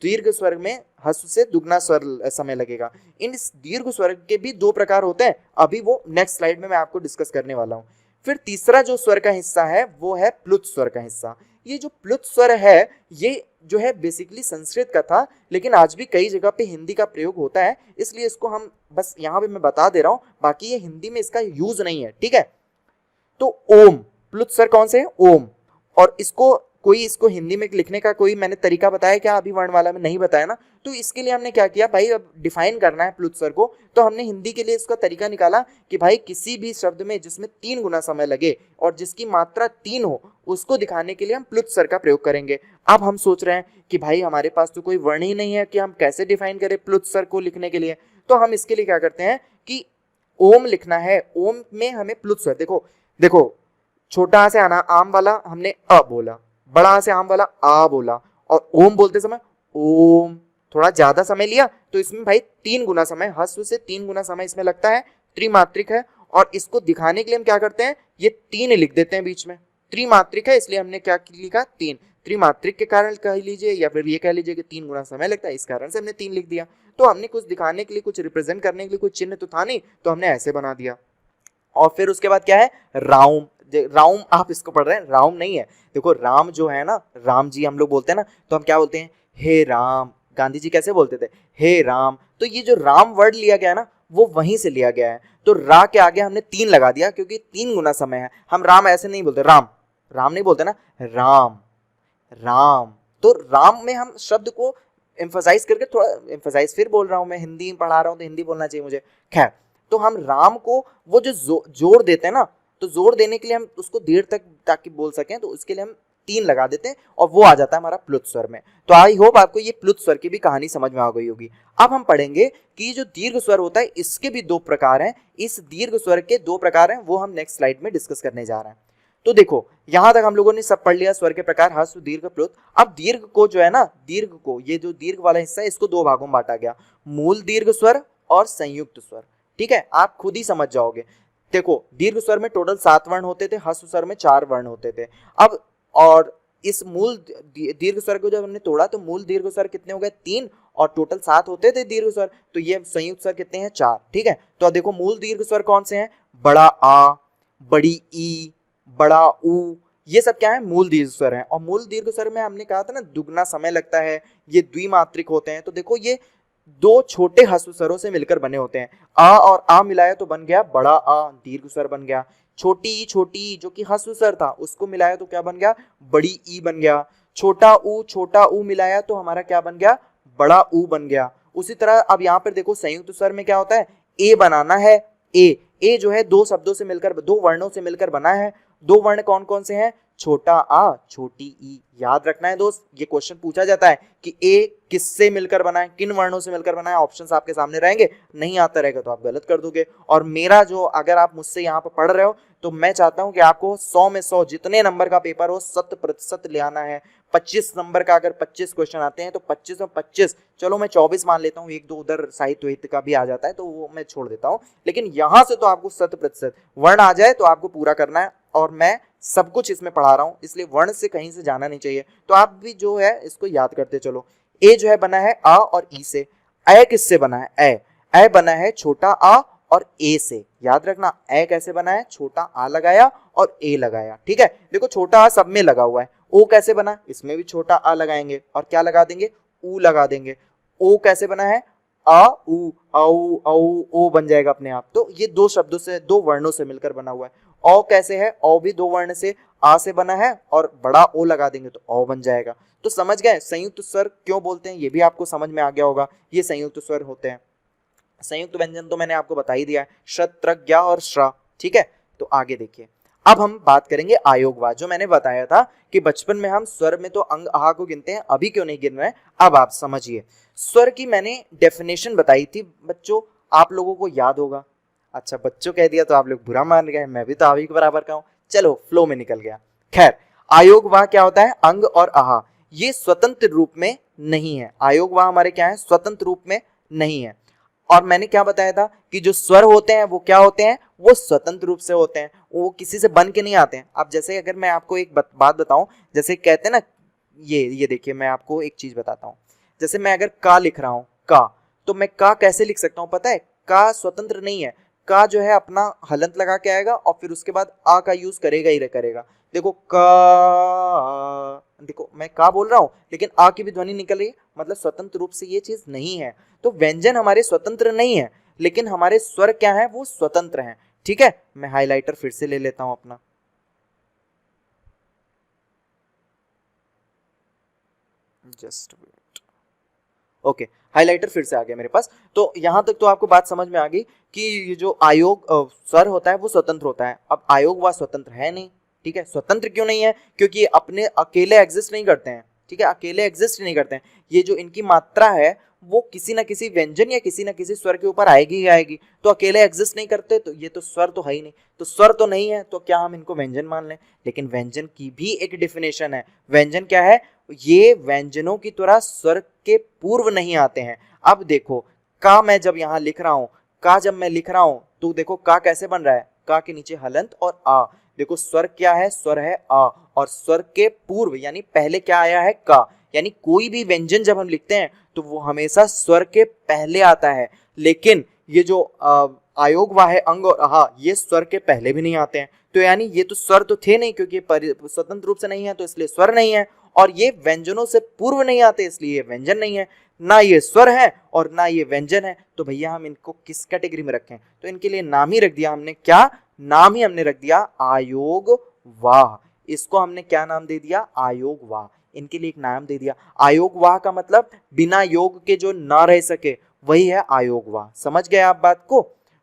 दीर्घ स्वर में ह्रस्व से दुगना स्वर समय लगेगा। इन दीर्घ स्वर के भी 2 प्रकार होते हैं, अभी वो नेक्स्ट स्लाइड में मैं आपको डिस्कस करने वाला हूं। फिर तीसरा जो स्वर का हिस्सा है वो है प्लुत स्वर का हिस्सा। ये जो प्लुत स्वर है, ये जो है बेसिकली संस्कृत का था, लेकिन आज भी कई जगह पे हिंदी का प्रयोग होता है, इसलिए इसको हम बस यहाँ पे मैं बता दे रहा हूँ, बाकी ये हिंदी में इसका यूज नहीं है। ठीक है, तो ओम, प्लुत स्वर कौन से है, ओम। और इसको हिंदी में लिखने का कोई मैंने तरीका बताया क्या, अभी वर्णमाला में नहीं बताया ना। तो इसके लिए हमने क्या किया भाई, अब डिफाइन करना है प्लुत स्वर को, तो हमने हिंदी के लिए इसका तरीका निकाला कि भाई किसी भी शब्द में जिसमें 3 गुना समय लगे और जिसकी मात्रा 3 हो, उसको दिखाने के लिए हम प्लुत स्वर का प्रयोग करेंगे। अब हम सोच रहे हैं कि भाई हमारे पास तो कोई वर्ण ही नहीं है कि हम कैसे डिफाइन करें प्लुत स्वर को लिखने के लिए। तो हम इसके लिए क्या करते हैं कि ओम लिखना है। ओम में हमें प्लुत स्वर, देखो छोटा आ से आना, आम वाला हमने अ बोला, बड़ा आ से आम वाला आ बोला, और ओम बोलते समय ओम थोड़ा ज्यादा समय लिया, तो इसमें भाई 3 गुना समय, ह्रस्व से 3 गुना समय इसमें लगता है, त्रिमात्रिक है। और इसको दिखाने के लिए हम क्या करते हैं, ये 3 लिख देते हैं बीच में, त्रिमात्रिक है इसलिए हमने क्या लिखा, 3। त्रिमात्रिक के कारण कह लीजिए या फिर ये कह लीजिए कि 3 गुना समय लगता है, इस कारण से हमने 3 लिख दिया। तो हमने कुछ दिखाने के लिए, कुछ रिप्रेजेंट करने के लिए कुछ चिन्ह तो था नहीं, तो हमने ऐसे बना दिया। और फिर उसके बाद क्या है, राउम। राउम आप इसको पढ़ रहे हैं, राउम नहीं है। देखो राम जो है ना, राम जी हम लोग बोलते हैं ना, तो हम क्या बोलते हैं, हे राम। गांधी जी कैसे बोलते थे, हे राम। तो ये जो राम वर्ड लिया गया है ना, वो वहीं से लिया गया है। तो रा के आगे हमने 3 लगा दिया, क्योंकि 3 गुना समय है। हम राम ऐसे नहीं बोलते, राम राम नहीं बोलते ना, राम राम। तो राम में हम शब्द को एम्फसाइज करके, थोड़ा एम्फसाइज फिर बोल रहा हूं, मैं हिंदी पढ़ा रहा हूं तो हिंदी बोलना चाहिए मुझे, खैर। तो हम राम को वो जो जोड़ देते हैं ना, तो जोड़ देने के लिए हम उसको देर तक ताकि बोल सकें, तो उसके लिए हम 3 लगा देते हैं और वो आ जाता है हमारा प्लुत स्वर में। तो आई होप आपको ये प्लुत स्वर की भी कहानी समझ में आ गई होगी। अब हम पढ़ेंगे कि जो दीर्घ स्वर होता है इसके भी 2 प्रकार हैं। इस दीर्घ स्वर के 2 प्रकार हैं, वो हम नेक्स्ट स्लाइड में डिस्कस करने जा रहे हैं। तो देखो यहां तक हम लोगों ने सब पढ़ लिया, स्वर के प्रकार, ह्रस्व दीर्घ प्लुत। अब दीर्घ को जो है ना, दीर्घ को, ये जो दीर्घ वाला हिस्सा है, इसको 2 भागों में बांटा गया, मूल दीर्घ स्वर और संयुक्त स्वर। ठीक है, आप खुद ही समझ जाओगे। देखो दीर्घ स्वर में टोटल 7 वर्ण होते थे, ह्रस्व स्वर में 4 वर्ण होते थे। अब और इस मूल दीर्घ स्वर को जब हमने तोड़ा, तो मूल दीर्घ स्वर कितने हो गए, 3, और टोटल 7 होते थे दीर्घ स्वर। तो ये संयुक्त स्वर कितने हैं, 4। ठीक है, तो अब देखो मूल दीर्घ स्वर कौन से हैं, बड़ा आ, बड़ी ई, बड़ा ऊ, ये सब क्या है, मूल दीर्घ स्वर हैं। और मूल दीर्घ स्वर में हमने कहा था ना, दुगना समय लगता है, ये द्विमात्रिक होते हैं। तो देखो ये 2 छोटे ह्रस्व स्वरों से मिलकर बने होते हैं। आ और आ मिलाया तो बन गया बड़ा आ, दीर्घ स्वर बन गया। छोटी ई जो कि हस्व स्वर था उसको मिलाया तो क्या बन गया, बड़ी ई बन गया। छोटा ऊ मिलाया तो हमारा क्या बन गया, बड़ा ऊ बन गया। उसी तरह अब यहाँ पर देखो संयुक्त स्वर में क्या होता है, ए बनाना है, ए जो है दो शब्दों से मिलकर, दो वर्णों से मिलकर बना है। दो वर्ण कौन कौन से हैं, छोटा आ छोटी ई। याद रखना है दोस्त, ये क्वेश्चन पूछा जाता है कि ए किससे मिलकर बना है, किन वर्णों से मिलकर बना है। ऑप्शंस आपके सामने रहेंगे, नहीं आता रहेगा तो आप गलत कर दोगे। और मेरा जो, अगर आप मुझसे यहाँ पर पढ़ रहे हो तो मैं चाहता हूं कि आपको 100 में 100 जितने नंबर का पेपर हो 100% ले आना है। 25 नंबर का अगर 25 क्वेश्चन आते हैं तो 25 में 25, चलो मैं 24 मान लेता हूँ, एक दो उधर साहित्य हित का भी आ जाता है तो वो मैं छोड़ देता हूँ, लेकिन यहाँ से तो आपको 100% वर्ण आ जाए तो आपको पूरा करना है। और मैं सब कुछ इसमें पढ़ा रहा हूँ, इसलिए वर्ण से कहीं से जाना नहीं चाहिए। तो आप भी जो है इसको याद करते चलो। ए जो है बना है आ और ई से। ए किससे बना है, ए बना है छोटा आ और ए से। याद रखना, ए कैसे बना है, छोटा आ लगाया और ए लगाया। ठीक है, देखो छोटा आ सब में लगा हुआ है। ओ कैसे बना, इसमें भी छोटा आ लगाएंगे और क्या लगा देंगे, ऊ लगा देंगे। ओ कैसे बना है, आ ऊ औ औ ओ बन जाएगा अपने आप। तो ये दो शब्दों से, दो वर्णों से मिलकर बना हुआ है। औ कैसे है, औ भी दो वर्ण से, आ से बना है और बड़ा ओ लगा देंगे तो औ बन जाएगा। तो समझ गए संयुक्त स्वर क्यों बोलते हैं, ये भी आपको समझ में आ गया होगा। ये संयुक्त स्वर होते हैं। संयुक्त व्यंजन तो मैंने आपको बता ही दिया है, श्रत त्र ज्ञ और श्र। ठीक है, तो आगे देखिए, अब हम बात करेंगे आयोगवाद। जो मैंने बताया था कि बचपन में हम स्वर में तो अंग आहा को गिनते हैं, अभी क्यों नहीं गिन रहे हैं, अब आप समझिए। स्वर की मैंने डेफिनेशन बताई थी बच्चों, आप लोगों को याद होगा। अच्छा, बच्चों कह दिया तो आप लोग बुरा मान गए, मैं भी तो आप ही के बराबर का हूं। चलो फ्लो में निकल गया। खैर, आयोगवाह क्या होता है, अंग और आहा ये स्वतंत्र रूप में नहीं है। आयोगवाह हमारे क्या है, स्वतंत्र रूप में नहीं है। और मैंने क्या बताया था कि जो स्वर होते हैं वो क्या होते हैं, वो स्वतंत्र रूप से होते हैं, वो किसी से बन के नहीं आते हैं। अब जैसे अगर मैं आपको एक बात बताऊं, जैसे कहते हैं ना, ये देखिए मैं आपको एक चीज बताता हूं। जैसे मैं अगर का लिख रहा हूं, का, तो मैं का कैसे लिख सकता हूं पता है, का स्वतंत्र नहीं है। का जो है अपना हलंत लगा के आएगा और फिर उसके बाद आ का यूज करेगा ही करेगा। देखो का, देखो मैं का बोल रहा हूं लेकिन आ की भी ध्वनि निकल रही है, मतलब स्वतंत्र रूप से ये चीज नहीं है। तो व्यंजन हमारे स्वतंत्र नहीं है, लेकिन हमारे स्वर क्या है, वो स्वतंत्र हैं। ठीक है, मैं हाइलाइटर फिर से ले लेता हूं अपना। Just wait. ओके, हाइलाइटर फिर से आ गया मेरे पास। तो यहां तक तो आपको बात समझ में आ गई कि ये जो आयोग स्वर होता है वो स्वतंत्र होता है। अब आयोग व स्वतंत्र है नहीं। ठीक है, स्वतंत्र क्यों नहीं है, क्योंकि ये अपने अकेले एग्जिस्ट नहीं करते हैं। ठीक है, अकेले एग्जिस्ट नहीं करते हैं। ये जो इनकी मात्रा है वो किसी ना किसी व्यंजन या किसी ना किसी स्वर के ऊपर आएगी ही आएगी। तो अकेले एग्जिस्ट नहीं करते, तो ये तो स्वर तो है ही नहीं। तो स्वर तो नहीं है तो क्या हम इनको व्यंजन मान लें। लेकिन व्यंजन की भी एक डिफिनेशन है। व्यंजन क्या है, ये व्यंजनों की तरह स्वर के पूर्व नहीं आते हैं। अब देखो, का मैं जब यहाँ लिख रहा हूं, का जब मैं लिख रहा हूं तो देखो का कैसे बन रहा है, का के नीचे हलंत और आ। देखो स्वर क्या है, स्वर है आ, और स्वर के पूर्व यानी पहले क्या आया है, का। यानी कोई भी व्यंजन जब हम लिखते हैं तो वो हमेशा स्वर के पहले आता है। लेकिन ये जो आयोग वाह है, अंग और आहा, ये स्वर के पहले भी नहीं आते हैं। तो यानी ये तो स्वर तो थे नहीं, क्योंकि स्वतंत्र रूप से नहीं है तो इसलिए स्वर नहीं है। और ये व्यंजनों से पूर्व नहीं आते, इसलिए ये व्यंजन नहीं है। ना ये स्वर है और ना ये व्यंजन है। तो भैया हम इनको किस कैटेगरी में रखें, तो इनके लिए नाम ही रख दिया हमने, क्या नाम ही हमने रख दिया, आयोग वाह। इसको हमने क्या नाम दे दिया, आयोग वाह। इनके लिए एक नाम दे दिया। आयोग वाह का मतलब बिना योग के जो ना रह सके, वही है आयोग वाह। समझ गए आप बात को।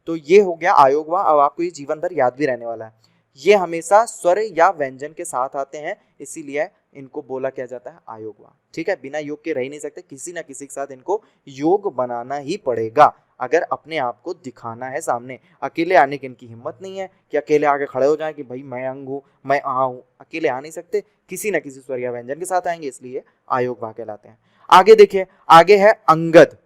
तो ये हो गया आयोग वाह। अब आपको ये जीवन भर याद भी रहने वाला है। ये हमेशा स्वर या व्यंजन के साथ आते हैं, इसीलिए इनको बोला क्या जाता है, आयोग वाह। ठीक है, बिना योग के रह ही नहीं सकते, किसी ना किसी के साथ इनको योग बनाना ही पड़ेगा अगर अपने आप को दिखाना है सामने। अकेले आने की इनकी हिम्मत नहीं है कि अकेले आके खड़े हो जाए कि भाई मैं अंग हूँ, मैं आ हूँ। अकेले आ नहीं सकते, किसी ना किसी स्वर या व्यंजन के साथ आएंगे, इसलिए आयोग वाह कहलाते हैं। आगे देखिए, आगे है अंगद।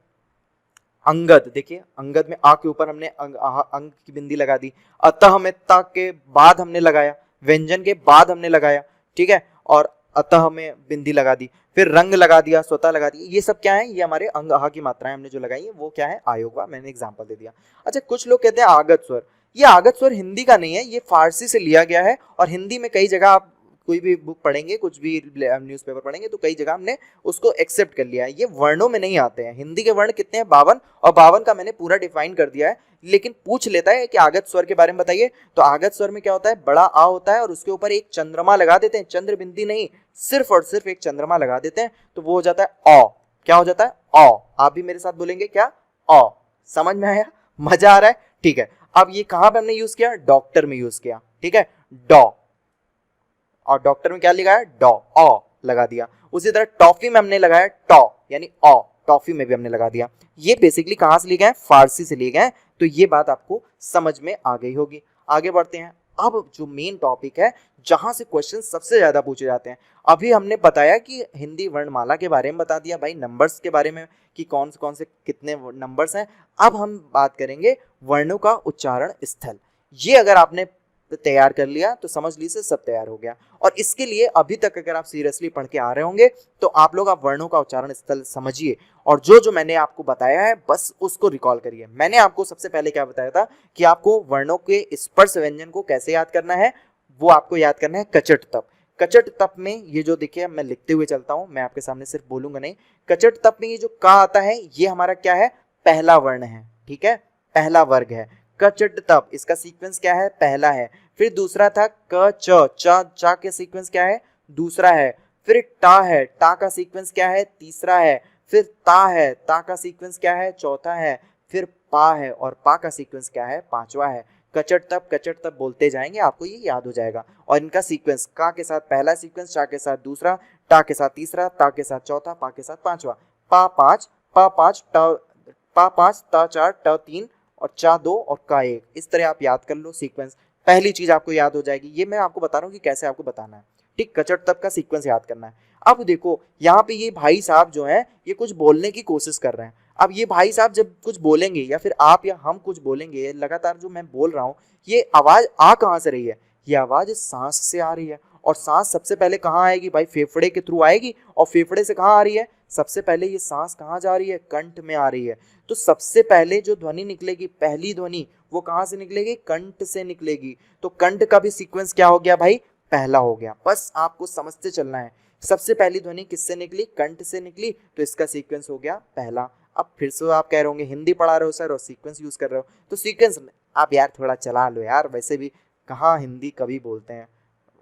अंगद, देखिए अंगद में आ के ऊपर हमने अंग की बिंदी लगा दी। अतः में ता के बाद हमने लगाया, व्यंजन के बाद हमने लगाया। ठीक है, और अतः में बिंदी लगा दी, फिर रंग लगा दिया, स्वतः लगा दिया। ये सब क्या है, ये हमारे अंग आहा की मात्राएं हमने जो लगाई है, वो क्या है, आयोग वाह। मैंने एग्जांपल दे दिया। अच्छा, कुछ लोग कहते हैं आगत स्वर। ये आगत स्वर हिंदी का नहीं है, ये फारसी से लिया गया है और हिंदी में कई जगह आप कोई भी बुक पढ़ेंगे, कुछ भी न्यूज़पेपर पढ़ेंगे तो कई जगह हमने उसको एक्सेप्ट कर लिया है। ये वर्णों में नहीं आते हैं। हिंदी के वर्ण कितने हैं? 52, और 52 का मैंने पूरा डिफाइन कर दिया है। लेकिन पूछ लेता है कि आगत स्वर के बारे में बताइए, तो आगत स्वर में क्या होता है? बड़ा आ होता है और उसके ऊपर एक चंद्रमा लगा देते हैं, चंद्र बिंदी नहीं, सिर्फ और सिर्फ एक चंद्रमा लगा देते हैं, तो वो हो जाता है औ। क्या हो जाता है? औ। आप भी मेरे साथ बोलेंगे क्या? औ। समझ में आया? मजा आ रहा है? ठीक है। अब ये कहां पे हमने यूज किया? डॉक्टर में यूज किया। ठीक है, डॉ, और डॉक्टर में क्या लिखा है? डॉ, ऑ लगा दिया। उसी तरह टॉफी में हमने लगाया टॉ, यानी ऑ, टॉफी में भी हमने लगा दिया। ये बेसिकली कहां से लिए गए? फारसी से लिए गए। तो ये बात आपको समझ में आ गई होगी। आगे बढ़ते हैं। अब जो मेन टॉपिक है, जहां से क्वेश्चन सबसे ज्यादा पूछे जाते हैं, अभी हमने बताया कि हिंदी वर्णमाला के बारे में बता दिया भाई, नंबर्स के बारे में कि कौन से कितने नंबर्स हैं। अब हम बात करेंगे वर्णों का उच्चारण स्थल। ये अगर आपने तैयार कर लिया तो समझ लीजिए सब तैयार हो गया। और इसके लिए अभी तक अगर आप सीरियसली पढ़ के आ रहे होंगे तो आप लोग आप वर्णों का उच्चारण स्थल समझिए, और जो मैंने आपको बताया है बस उसको रिकॉल करिए। मैंने आपको सबसे पहले क्या बताया था कि आपको वर्णों के स्पर्श व्यंजन को कैसे याद करना है, वो आपको याद करना है कचट तप। कचट तप में ये जो देखिए, मैं लिखते हुए चलता हूं, मैं आपके सामने सिर्फ बोलूंगा नहीं। कचट तप में ये जो का आता है, ये हमारा क्या है? पहला वर्ण है। ठीक है, पहला वर्ग है कचट तप। इसका सीक्वेंस क्या है? पहला है। फिर दूसरा था क च, चा के सीक्वेंस क्या है? दूसरा है। फिर टा है, टा का सीक्वेंस क्या है? तीसरा है। फिर ता है, ता का सीक्वेंस क्या है? चौथा है। फिर पा है, और पा का सीक्वेंस क्या है? पांचवा है। कचट तप बोलते जाएंगे, आपको ये याद हो जाएगा। और इनका सीक्वेंस का के साथ पहला सीक्वेंस, चा के साथ दूसरा, टा के साथ तीसरा, ता के साथ चौथा, पा के साथ पांचवा। पा पांच, पा पांच, ता चार, ट तीन, और चा दो, और का एक। इस तरह आप याद कर लो सीक्वेंस। पहली चीज आपको याद हो जाएगी। ये मैं आपको बता रहा हूँ कि कैसे आपको बताना है। ठीक, कचट तप का सीक्वेंस याद करना है। अब देखो यहाँ पे ये भाई साहब जो है ये कुछ बोलने की कोशिश कर रहे हैं। अब ये भाई साहब जब कुछ बोलेंगे, या फिर आप या हम कुछ बोलेंगे, लगातार जो मैं बोल रहा हूँ, ये आवाज आ कहाँ से रही है? ये आवाज सांस से आ रही है। और सांस सबसे पहले कहाँ आएगी भाई? फेफड़े के थ्रू आएगी। और फेफड़े से कहाँ आ रही है? सबसे पहले ये सांस कहाँ जा रही है? कंठ में आ रही है। तो सबसे पहले जो ध्वनि निकलेगी, पहली ध्वनि, वो कहाँ से निकलेगी? कंठ से निकलेगी। तो कंठ का भी सीक्वेंस क्या हो गया भाई? पहला हो गया। बस आपको समझते चलना है। सबसे पहली ध्वनि किससे निकली? कंठ से निकली, तो इसका सीक्वेंस हो गया पहला। अब फिर से आप कह रहे होंगे हिंदी पढ़ा रहे हो सर और सीक्वेंस यूज कर रहे हो, तो सीक्वेंस आप यार थोड़ा चला लो यार। वैसे भी कहाँ हिंदी कभी बोलते हैं,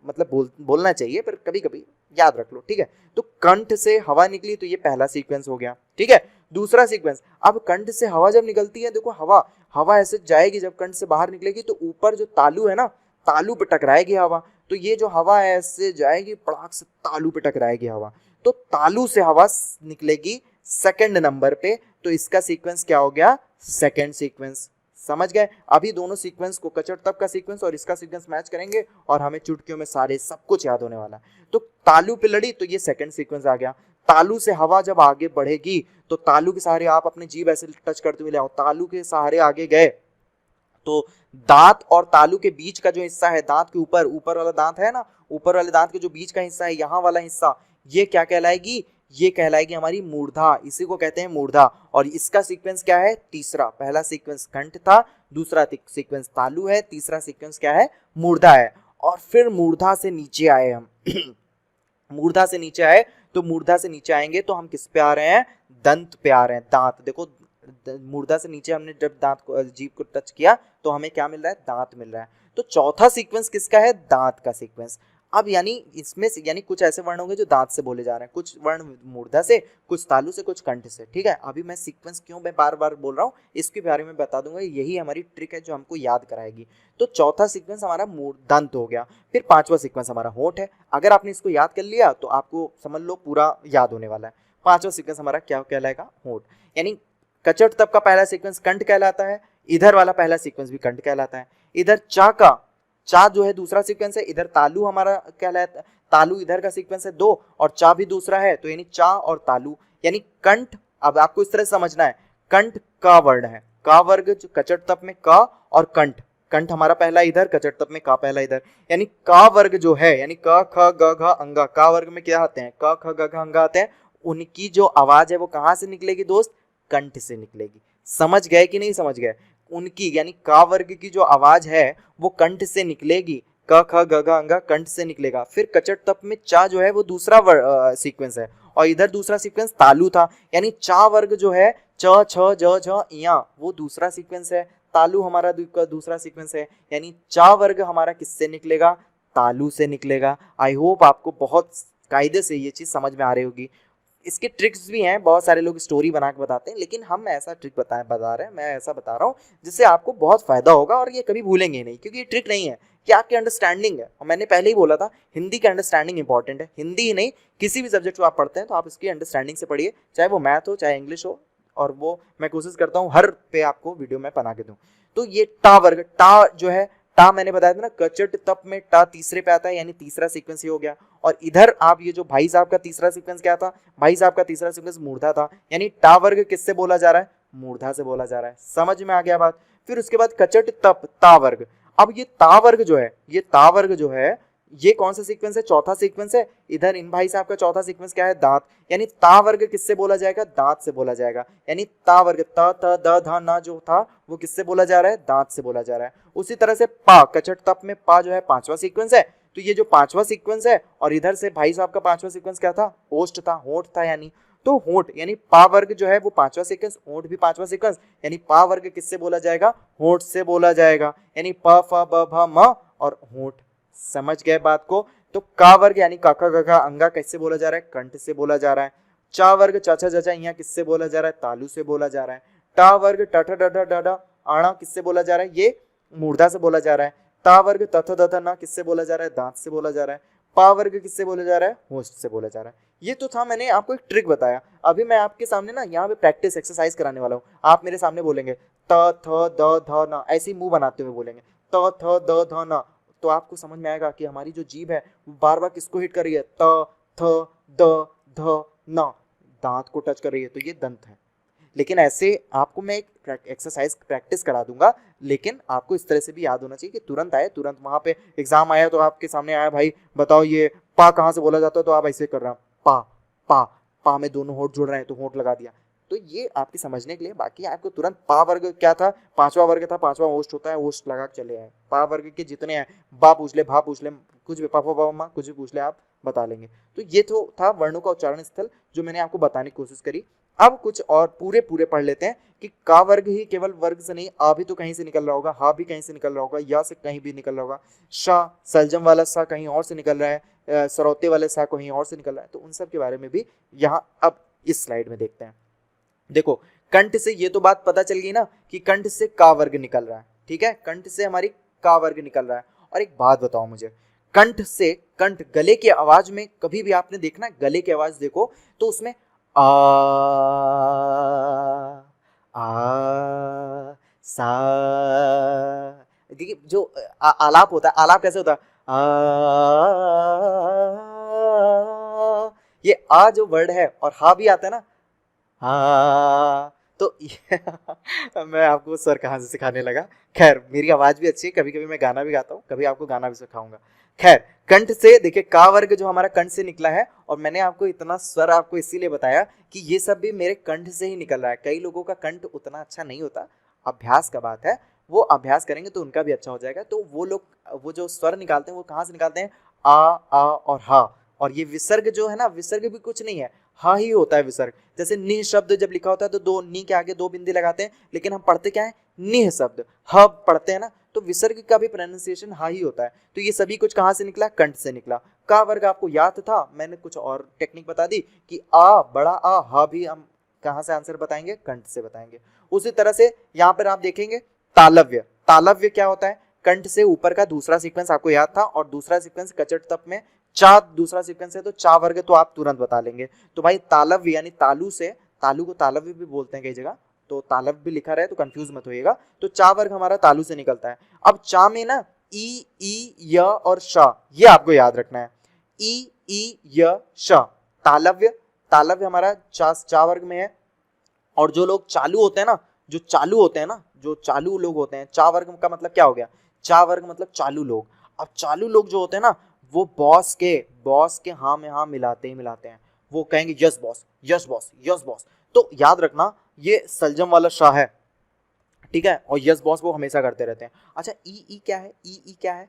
मतलब बोलना चाहिए पर कभी कभी याद रख लो। ठीक है, तो कंठ से हवा निकली, तो ये पहला सीक्वेंस हो गया। ठीक है, दूसरा सीक्वेंस, अब कंठ से हवा जब निकलती है, देखो हवा ऐसे जाएगी, जब कंठ से बाहर निकलेगी तो ऊपर जो तालू है ना, तालू पे टकराएगी हवा। तो ये जो हवा है ऐसे जाएगी, पड़ाक से तालू पे टकराएगी हवा। तो तालू से हवा निकलेगी सेकंड नंबर पे, तो इसका सीक्वेंस क्या हो गया? Second sequence. समझ गए? अभी दोनों सीक्वेंस को, कचट तप का सीक्वेंस और इसका सीक्वेंस मैच करेंगे और हमें चुटकियों में सारे सब कुछ याद होने वाला है। तो तालू पे लड़ी, तो ये सेकंड सीक्वेंस आ गया। तालू से हवा जब आगे बढ़ेगी, तो तालू के सहारे आप अपने जीभ ऐसे टच करते हुए ले आओ, तालू के सहारे आगे गए तो दांत और तालू के बीच का जो हिस्सा है, दांत के ऊपर वाला दांत है ना, ऊपर वाले दांत के जो बीच का हिस्सा है, यहाँ वाला हिस्सा, ये क्या कहलाएगी? ये कहलाएगी हमारी मूर्धा। इसी को कहते हैं मूर्धा। और इसका सीक्वेंस क्या है? तीसरा। पहला सीक्वेंस कंठ था, दूसरा सीक्वेंस तालु है, तीसरा सीक्वेंस क्या है? मूर्धा है। और फिर मूर्धा से नीचे आए हम मूर्धा से नीचे आए, तो मूर्धा से नीचे आएंगे तो हम किस पे आ रहे हैं? दंत पे आ रहे हैं। दांत, देखो मूर्धा से नीचे हमने जब दांत को, जीभ को टच किया, तो हमें क्या मिल रहा है? दांत मिल रहा है। तो चौथा सीक्वेंस किसका है? दांत का सीक्वेंस। अब यानी इसमें से यानी कुछ ऐसे वर्ण होंगे जो दांत से बोले जा रहे हैं, कुछ वर्ण मूर्धा से, कुछ तालु से, कुछ कंठ से। ठीक है, अभी मैं सीक्वेंस क्यों मैं बार बार बोल रहा हूँ इसके बारे में बता दूंगा। यही हमारी ट्रिक है जो हमको याद कराएगी। तो चौथा सीक्वेंस हमारा दंत हो गया। फिर पांचवा सीक्वेंस हमारा होंठ है। अगर आपने इसको याद कर लिया तो आपको समझ लो पूरा याद होने वाला है। पांचवा सीक्वेंस हमारा क्या कहलाएगा? होंठ। यानी कचट तप का पहला सीक्वेंस कंठ कहलाता है, इधर वाला पहला सीक्वेंस भी कंठ कहलाता है। इधर चा जो है दूसरा सीक्वेंस है, इधर तालु हमारा कहलाता है, तालु इधर का सीक्वेंस है 2, और चा भी दूसरा है, तो यानी चा और तालु यानी कंठ। अब आपको इस तरह समझना है, कंठ का वर्ण है, का वर्ग जो कचट तप में का, और कंठ हमारा पहला इधर, कचट तप में का पहला इधर, यानी का वर्ग जो है, यानी क ख ग घ अंगा, का वर्ग में क्या आते हैं? क ख ग घ अंगा आते हैं। उनकी जो आवाज है वो कहां से निकलेगी दोस्त? कंठ से निकलेगी। समझ गए कि नहीं समझ गए? उनकी यानी का वर्ग की जो आवाज है वो कंठ से निकलेगी। क ख ग घ अंगा कंठ से निकलेगा। फिर कचट तप में चा जो है वो दूसरा सीक्वेंस है, और इधर दूसरा सीक्वेंस तालु था, यानी चा वर्ग जो है च छ ज झ इया वो दूसरा सीक्वेंस है, तालु हमारा दूसरा सीक्वेंस है, यानी चा वर्ग हमारा किससे निकलेगा, तालु से निकलेगा। आई होप आपको बहुत कायदे से ये चीज समझ में आ रही होगी। इसके ट्रिक्स भी हैं, बहुत सारे लोग स्टोरी बना के बताते हैं, लेकिन हम ऐसा ट्रिक बता रहे हैं, मैं ऐसा बता रहा हूँ जिससे आपको बहुत फायदा होगा और ये कभी भूलेंगे नहीं, क्योंकि ये ट्रिक नहीं है कि आपकी अंडरस्टैंडिंग है। और मैंने पहले ही बोला था हिंदी की अंडरस्टैंडिंग इंपॉर्टेंट है, हिंदी ही नहीं किसी भी सब्जेक्ट को आप पढ़ते हैं तो आप इसकी अंडरस्टैंडिंग से पढ़िए, चाहे वो मैथ हो चाहे इंग्लिश हो, और वो मैं कोशिश करता हूँ हर पे आपको वीडियो में बना के दूँ। तो ये टा वर्ग, टा जो है टा मैंने बताया था ना, कचट तप में टा तीसरे पे आता है, यानी तीसरा सीक्वेंस ही हो गया। और इधर आप ये जो भाई साहब का तीसरा सीक्वेंस क्या था, भाई साहब का तीसरा सीक्वेंस मूर्धा था, यानी टा वर्ग किससे बोला जा रहा है, मूर्धा से बोला जा रहा है। समझ में आ गया बात। फिर उसके बाद कचट तप ता वर्ग। अब ये ता वर्ग जो है, ये ता वर्ग जो है ये कौन सा सीक्वेंस है, चौथा सीक्वेंस है। इधर इन भाई साहब का चौथा सीक्वेंस क्या है, दांत, यानी ता वर्ग किससे बोला जाएगा, दांत से बोला जाएगा। यानी ता वर्ग त त द ध न जो था वो किससे बोला जा रहा है, दांत से बोला जा रहा है। उसी तरह से पा, कचट तप में पा जो है पांचवा सीक्वेंस है, तो ये जो पांचवा सीक्वेंस है, और इधर से भाई साहब का पांचवा सीक्वेंस क्या था, ओष्ठ था, होठ था, यानी तो होठ, यानी पा वर्ग जो है वो पांचवा सीक्वेंस, होठ भी पांचवा सीक्वेंस, यानी पा वर्ग किससे बोला जाएगा, होठ से बोला जाएगा। यानी प फ ब भ म और होठ। समझ गए बात को। तो का वर्ग यानी काका गगा अंगा किससे बोला जा रहा है, कंठ से बोला जा रहा है। चा वर्ग चाचा चाचा यहाँ किससे बोला जा रहा है, तालु से बोला जा रहा है। टा वर्ग टठ डढ डढ आना किससे बोला जा रहा है, ये मूर्धा से बोला जा रहा है। ता वर्ग तथ दथ ना किससे बोला जा रहा है, दांत से बोला जा रहा है। पा वर्ग किससे बोला जा रहा है, होस्ट से बोला जा रहा है। ये तो था, मैंने आपको एक ट्रिक बताया। अभी मैं आपके सामने ना यहाँ पे प्रैक्टिस एक्सरसाइज कराने वाला हूँ। आप मेरे सामने बोलेंगे त थ द ध न, ऐसे ही मुंह बनाते हुए बोलेंगे त थ द ध न, तो आपको समझ में आएगा कि हमारी जो जीभ है वो बार बार किसको हिट कर रही है, त थ द ध न, दांत को टच कर रही है, तो ये दंत है। लेकिन ऐसे आपको मैं एक एक्सरसाइज प्रैक्टिस करा दूंगा, लेकिन आपको इस तरह से भी याद होना चाहिए कि तुरंत आए, तुरंत वहां पे एग्जाम आया तो आपके सामने आया, भाई बताओ ये पा कहाँ से बोला जाता है, तो आप ऐसे कर रहे हैं पा पा पा में दोनों होठ जुड़ रहे हैं तो होठ लगा दिया। तो ये आपकी समझने के लिए, बाकी आपको तुरंत पा वर्ग क्या था, पांचवा वर्ग था, पांचवा ओष्ठ होता है, ओष्ठ लगा चले आए। पा वर्ग के जितने हैं, बा पूछ ले, भा पूछ ले, कुछ भी पापा बाबा माँ कुछ भी पूछ ले, आप बता लेंगे। तो ये तो था वर्णों का उच्चारण स्थल जो मैंने आपको बताने की कोशिश करी। अब कुछ और पूरे पूरे पढ़ लेते हैं कि का वर्ग ही केवल वर्ग से नहीं, आ भी तो कहीं से निकल रहा होगा, हा भी कहीं से निकल रहा होगा, या से कहीं भी निकल रहा होगा, शा सलजम वाला सा कहीं और से निकल रहा है, सरौते वाले सा कहीं और से निकल रहा है। तो उन सब के बारे में भी यहाँ अब इस स्लाइड में देखते हैं। देखो कंठ से ये तो बात पता चल गई ना कि कंठ से का वर्ग निकल रहा है, ठीक है, कंठ से हमारी का वर्ग निकल रहा है। और एक बात बताओ मुझे, कंठ से, कंठ गले की आवाज में कभी भी आपने देखना, गले की आवाज देखो तो उसमें आ सा, देखिए जो आलाप होता है, आलाप कैसे होता है, ये आ जो वर्ड है और हा भी आता है ना, हाँ, तो मैं आपको सर कहाँ से सिखाने लगा। खैर मेरी आवाज भी अच्छी है, कभी कभी मैं गाना भी गाता हूँ, कभी आपको गाना भी सिखाऊंगा। खैर कंठ से देखिए का वर्ग जो हमारा कंठ से निकला है, और मैंने आपको इतना स्वर आपको इसीलिए बताया कि ये सब भी मेरे कंठ से ही निकल रहा है। कई लोगों का कंठ उतना अच्छा नहीं होता, अभ्यास का बात है, वो अभ्यास करेंगे तो उनका भी अच्छा हो जाएगा। तो वो लोग वो जो स्वर निकालते हैं वो कहाँ से निकालते हैं, आ और हा। और ये विसर्ग जो है ना, विसर्ग भी कुछ नहीं है, हा ही होता है विसर्ग। जैसे नि शब्द जब लिखा होता है तो दो नी के आगे दो बिंदी लगाते हैं, लेकिन हम पढ़ते क्या है, निह शब्द, ह पढ़ते हैं ना, तो विसर्ग का भी प्रोनाउंसिएशन हा ही होता है। तो ये सभी कुछ कहाँ से निकला, कंठ से निकला। का वर्ग आपको याद था, मैंने कुछ और टेक्निक बता दी कि आ बड़ा आ, हा भी हम कहाँ से आंसर बताएंगे, कंठ से बताएंगे। उसी तरह से यहाँ पर आप देखेंगे तालव्य, तालव्य क्या होता है, कंठ से ऊपर का दूसरा सीक्वेंस आपको याद था, और दूसरा सीक्वेंस कचट तप में चा दूसरा सीक्वेंस है, तो चा वर्ग तो आप तुरंत बता लेंगे। तो भाई तालव्य यानी तालु से, तालु को तालव्य भी बोलते हैं कई जगह, तो तालव्य भी लिखा रहे तो कंफ्यूज मत होइएगा। तो चा वर्ग हमारा तालु से निकलता है। अब चा में ना ई य और श, ये आपको याद रखना है, ई य श, तालव्य, तालव्य हमारा चा वर्ग में है। और जो लोग चालू होते हैं ना, जो चालू होते हैं ना, जो चालू लोग होते हैं, चा वर्ग का मतलब क्या हो गया, चा वर्ग मतलब चालू लोग। अब चालू लोग जो होते हैं ना, वो बॉस के हाँ में हाँ मिलाते ही मिलाते हैं, वो कहेंगे yes boss yes boss yes boss. तो याद रखना ये सलजम वाला शाह है, ठीक है, और यस बॉस वो हमेशा करते रहते हैं। अच्छा ई क्या है, ई क्या है,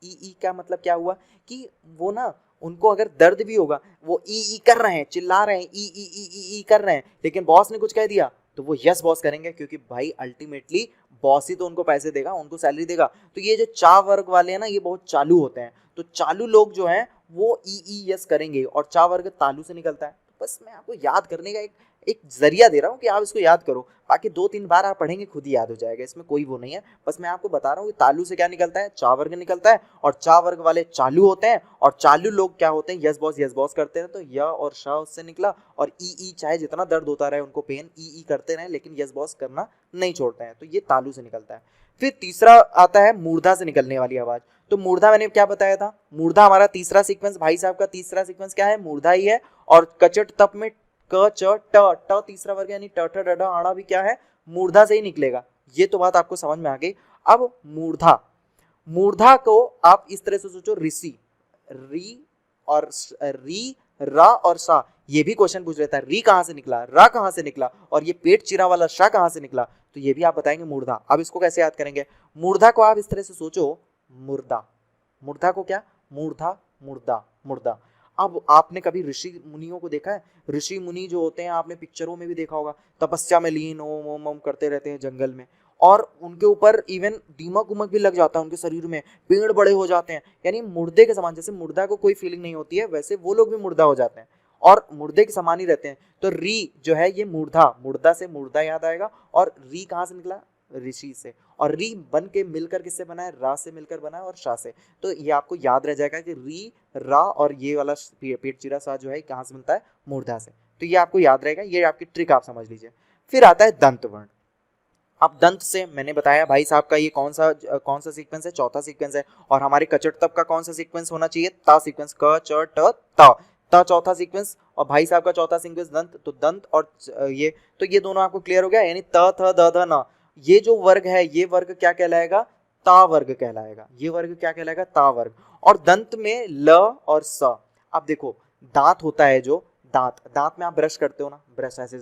ई का मतलब क्या हुआ कि वो ना उनको अगर दर्द भी होगा, वो ई कर रहे हैं, चिल्ला रहे हैं, ई कर रहे हैं, लेकिन बॉस ने कुछ कह दिया तो वो यस बॉस करेंगे, क्योंकि भाई अल्टीमेटली बॉस ही तो उनको पैसे देगा, उनको सैलरी देगा। तो ये जो चा वर्ग वाले हैं ना, ये बहुत चालू होते हैं। तो चालू लोग जो हैं वो ई यस करेंगे, और चा वर्ग तालू से निकलता है। बस मैं आपको याद करने का एक जरिया दे रहा हूँ कि आप इसको याद करो, बाकी 2-3 बार आप पढ़ेंगे खुद ही याद हो जाएगा, इसमें कोई वो नहीं है। बस मैं आपको बता रहा हूँ कि तालू से क्या निकलता है, चा वर्ग निकलता है, और चा वर्ग वाले चालू होते हैं, और चालू लोग क्या होते हैं, यस बॉस करते हैं। तो य और श उससे निकला, और ई चाहे जितना दर्द होता रहे उनको पेन, ई करते रहे, लेकिन यस बॉस करना नहीं छोड़ते हैं। तो ये तालू से निकलता है। फिर तीसरा आता है मूर्धा से निकलने वाली आवाज। तो मूर्धा मैंने क्या बताया था, मूर्धा हमारा तीसरा सीक्वेंस, भाई साहब का तीसरा सीक्वेंस क्या है, मूर्धा ही है। और कचट तप में क च ट तीसरा वर्ग यानी ट ठ ड ढ आड़ा भी क्या है, मूर्धा से ही निकलेगा। ये तो बात आपको समझ में आ गई। अब मूर्धा को आप इस तरह से सोचो, ऋषि, री और री, रा और सा। ये भी क्वेश्चन पूछ लेता है, री कहां से निकला, रा कहां से निकला, और ये पेट चिरा वाला शा कहां से निकला। तो ये भी आप बताएंगे मूर्धा। अब इसको कैसे याद करेंगे, मूर्धा को आप इस तरह से सोचो, मुर्दा, मूर्धा को क्या, मूर्धा, मुर्दा, मुर्दा। अब आपने कभी ऋषि मुनियों को देखा है, ऋषि मुनि जो होते हैं आपने पिक्चरों में भी देखा होगा, तपस्या में लीन ओम ओम ओम करते रहते हैं जंगल में, और उनके ऊपर इवन दीमक उमक भी लग जाता है उनके शरीर में, पेड़ बड़े हो जाते हैं, यानी मुर्दे के समान। जैसे मुर्दा को कोई फीलिंग नहीं होती है, वैसे वो लोग भी मुर्दा हो जाते हैं और मुर्दे के समान ही रहते हैं। तो री जो है ये मूर्धा, मुर्दा से मुर्दा याद आएगा, और री कहाँ से निकला, ऋषि से, और री बन के मिलकर किससे बना है, रा से मिलकर बना है, और शा से। तो ये आपको याद रह जाएगा कि री, रा और ये वाला पेट चिरा सा जो है कहाँ से मिलता है, मूर्धा से। तो ये आपको याद रहेगा, ये आपकी ट्रिक आप समझ लीजिए। फिर आता है दंत वर्ण। अब दंत से मैंने बताया भाई साहब का ये कौन सा सीक्वेंस है, चौथा सीक्वेंस है। और हमारे कचट तप का कौन सा सीक्वेंस होना चाहिए, ता सीक्वेंस, क च ट ता चौथा सीक्वेंस, और भाई साहब का चौथा सीक्वेंस दंत। तो दंत और ये, तो ये दोनों आपको क्लियर हो गया, यानी त थ द ध न। ये जो वर्ग है, ये वर्ग क्या कहलाएगा, ता वर्ग कहलाएगा। ये वर्ग क्या कहलाएगा, ता वर्ग। और दंत में ल और स। अब देखो दांत होता है, जो दांत में आप ब्रश करते हो ना, ब्रश ऐसे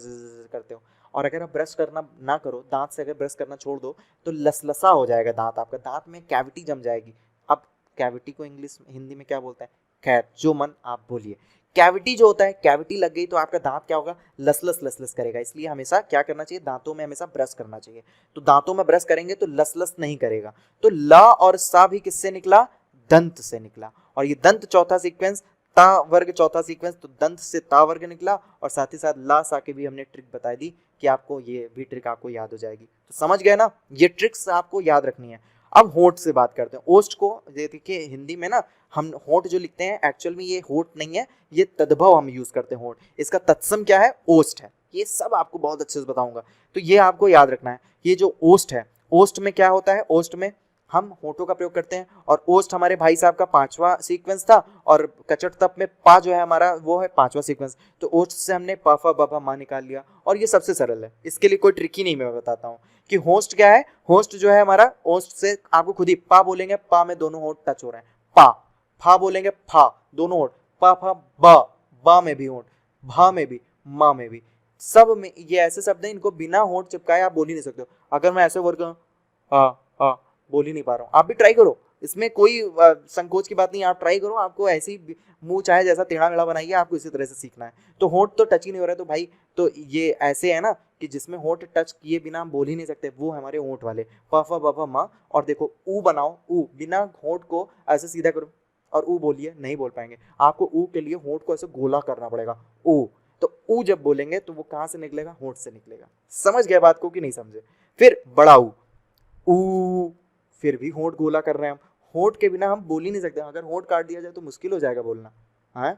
करते हो, और अगर आप ब्रश करना ना करो, दांत से अगर ब्रश करना छोड़ दो, तो लसलसा हो जाएगा दांत आपका, दांत में कैविटी जम जाएगी। अब कैविटी को इंग्लिश हिंदी में क्या बोलते हैं, खैर जो मन आप बोलिए। कैविटी जो होता है, कैविटी लग गई तो आपका दांत क्या होगा, लसलस करेगा। इसलिए हमेशा क्या करना चाहिए, दांतों में हमेशा ब्रश करना चाहिए। तो दांतों में ब्रश करेंगे तो लसलस नहीं करेगा। तो ला और सा भी किससे निकला, दंत से निकला। और ये दंत चौथा सीक्वेंस, ता वर्ग चौथा सीक्वेंस, तो दंत से ता वर्ग निकला। और साथ ही साथ ला सा के भी हमने ट्रिक बता दी कि आपको ये भी ट्रिक आपको याद हो जाएगी। तो समझ गए ना, ये ट्रिक्स आपको याद रखनी है। अब होठ से बात करते हैं, ओष्ठ को देखिए हिंदी में ना हम होठ जो लिखते हैं, एक्चुअल में ये होठ नहीं है, ये तद्भव हम यूज करते हैं होठ। इसका तत्सम क्या है, ओष्ठ है। ये सब आपको बहुत अच्छे से बताऊंगा, तो ये आपको याद रखना है। ये जो ओष्ठ है, ओष्ठ में क्या होता है, ओष्ठ में हम होठों का प्रयोग करते हैं। और ओष्ठ हमारे भाई साहब का 5वां सीक्वेंस था, और कचट तप में पा जो है हमारा वो है 5वां सीक्वेंस। तो ओष्ठ से हमने पा फा बा मा निकाल लिया, और ये सबसे सरल है, इसके लिए कोई ट्रिक ही नहीं। मैं बताता हूँ कि होस्ट क्या है। होस्ट जो है हमारा, होस्ट से आपको खुद ही पा बोलेंगे, पा में दोनों होठ टच हो रहे हैं, पा। फा बोलेंगे, फा, दोनों होठ, पा फा बा में भी होठ, भा में भी, मा में भी, सब में। ये ऐसे शब्द हैं, इनको बिना होठ चिपकाए आप बोल ही नहीं सकते हो। अगर मैं ऐसे वर्ड बोल ही नहीं पा रहा हूँ, आप भी ट्राई करो, इसमें कोई संकोच की बात नहीं, आप ट्राई करो। आपको ऐसी मुंह चाहे जैसा टेढ़ा मेढ़ा बनाइए, आपको इसी तरह से सीखना है। तो होठ तो टच ही नहीं हो रहा है, तो भाई तो ये ऐसे है ना कि जिसमें होठ टच किए बिना हम बोल ही नहीं सकते, वो हमारे होठ वाले प फ ब भ म। और देखो ऊ बनाओ, ऊ बिना होठ को ऐसे सीधा करो और ऊ बोलिए, नहीं बोल पाएंगे। आपको ऊ के लिए होठ को ऐसे गोला करना पड़ेगा, ऊ। तो ऊ जब बोलेंगे तो वो कहाँ से निकलेगा, होठ से निकलेगा। समझ गए बात को कि नहीं समझे। फिर बड़ा ऊ, फिर भी होठ गोला कर रहे हैं हम, होठ के बिना हम बोल ही नहीं सकते। अगर होठ काट दिया जाए तो मुश्किल हो जाएगा बोलना, हाँ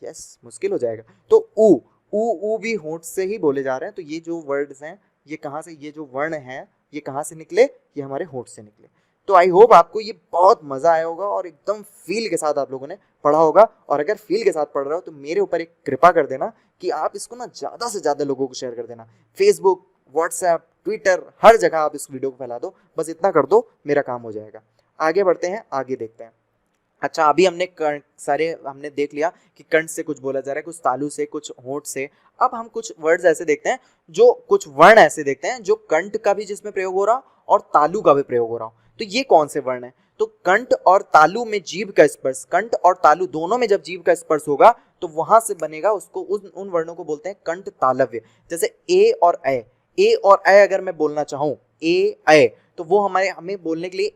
यस मुश्किल हो जाएगा। तो ऊ भी होठ से ही बोले जा रहे हैं। तो ये जो वर्ड्स हैं, ये कहाँ से, ये जो वर्ण हैं ये कहाँ से निकले, ये हमारे होठ से निकले। तो आई होप आपको ये बहुत मजा आया होगा और एकदम फील के साथ आप लोगों ने पढ़ा होगा। और अगर फील के साथ पढ़ रहे हो तो मेरे ऊपर एक कृपा कर देना कि आप इसको ना ज़्यादा से ज़्यादा लोगों को शेयर कर देना, फेसबुक, व्हाट्सएप, ट्विटर, हर जगह आप इस वीडियो को फैला दो। बस इतना कर दो, मेरा काम हो जाएगा। आगे बढ़ते हैं, आगे देखते हैं। अच्छा, अभी हमने हमने देख लिया कि कंठ से कुछ बोला जा रहा है, कुछ तालु से, कुछ होठ से। अब हम कुछ वर्ड्स ऐसे देखते हैं, जो कुछ वर्ण ऐसे देखते हैं जो कंठ का भी जिसमें प्रयोग हो रहा और तालु का भी प्रयोग हो रहा हो। तो ये कौन से वर्ण है? तो कंठ और तालु में जीभ का स्पर्श, कंठ और तालु दोनों में जब जीभ का स्पर्श होगा तो वहां से बनेगा, उसको उन वर्णों को बोलते हैं कंठ तालव्य। जैसे ए और ए अगर मैं बोलना चाहूं ए तो वो हमें बोलने के लिए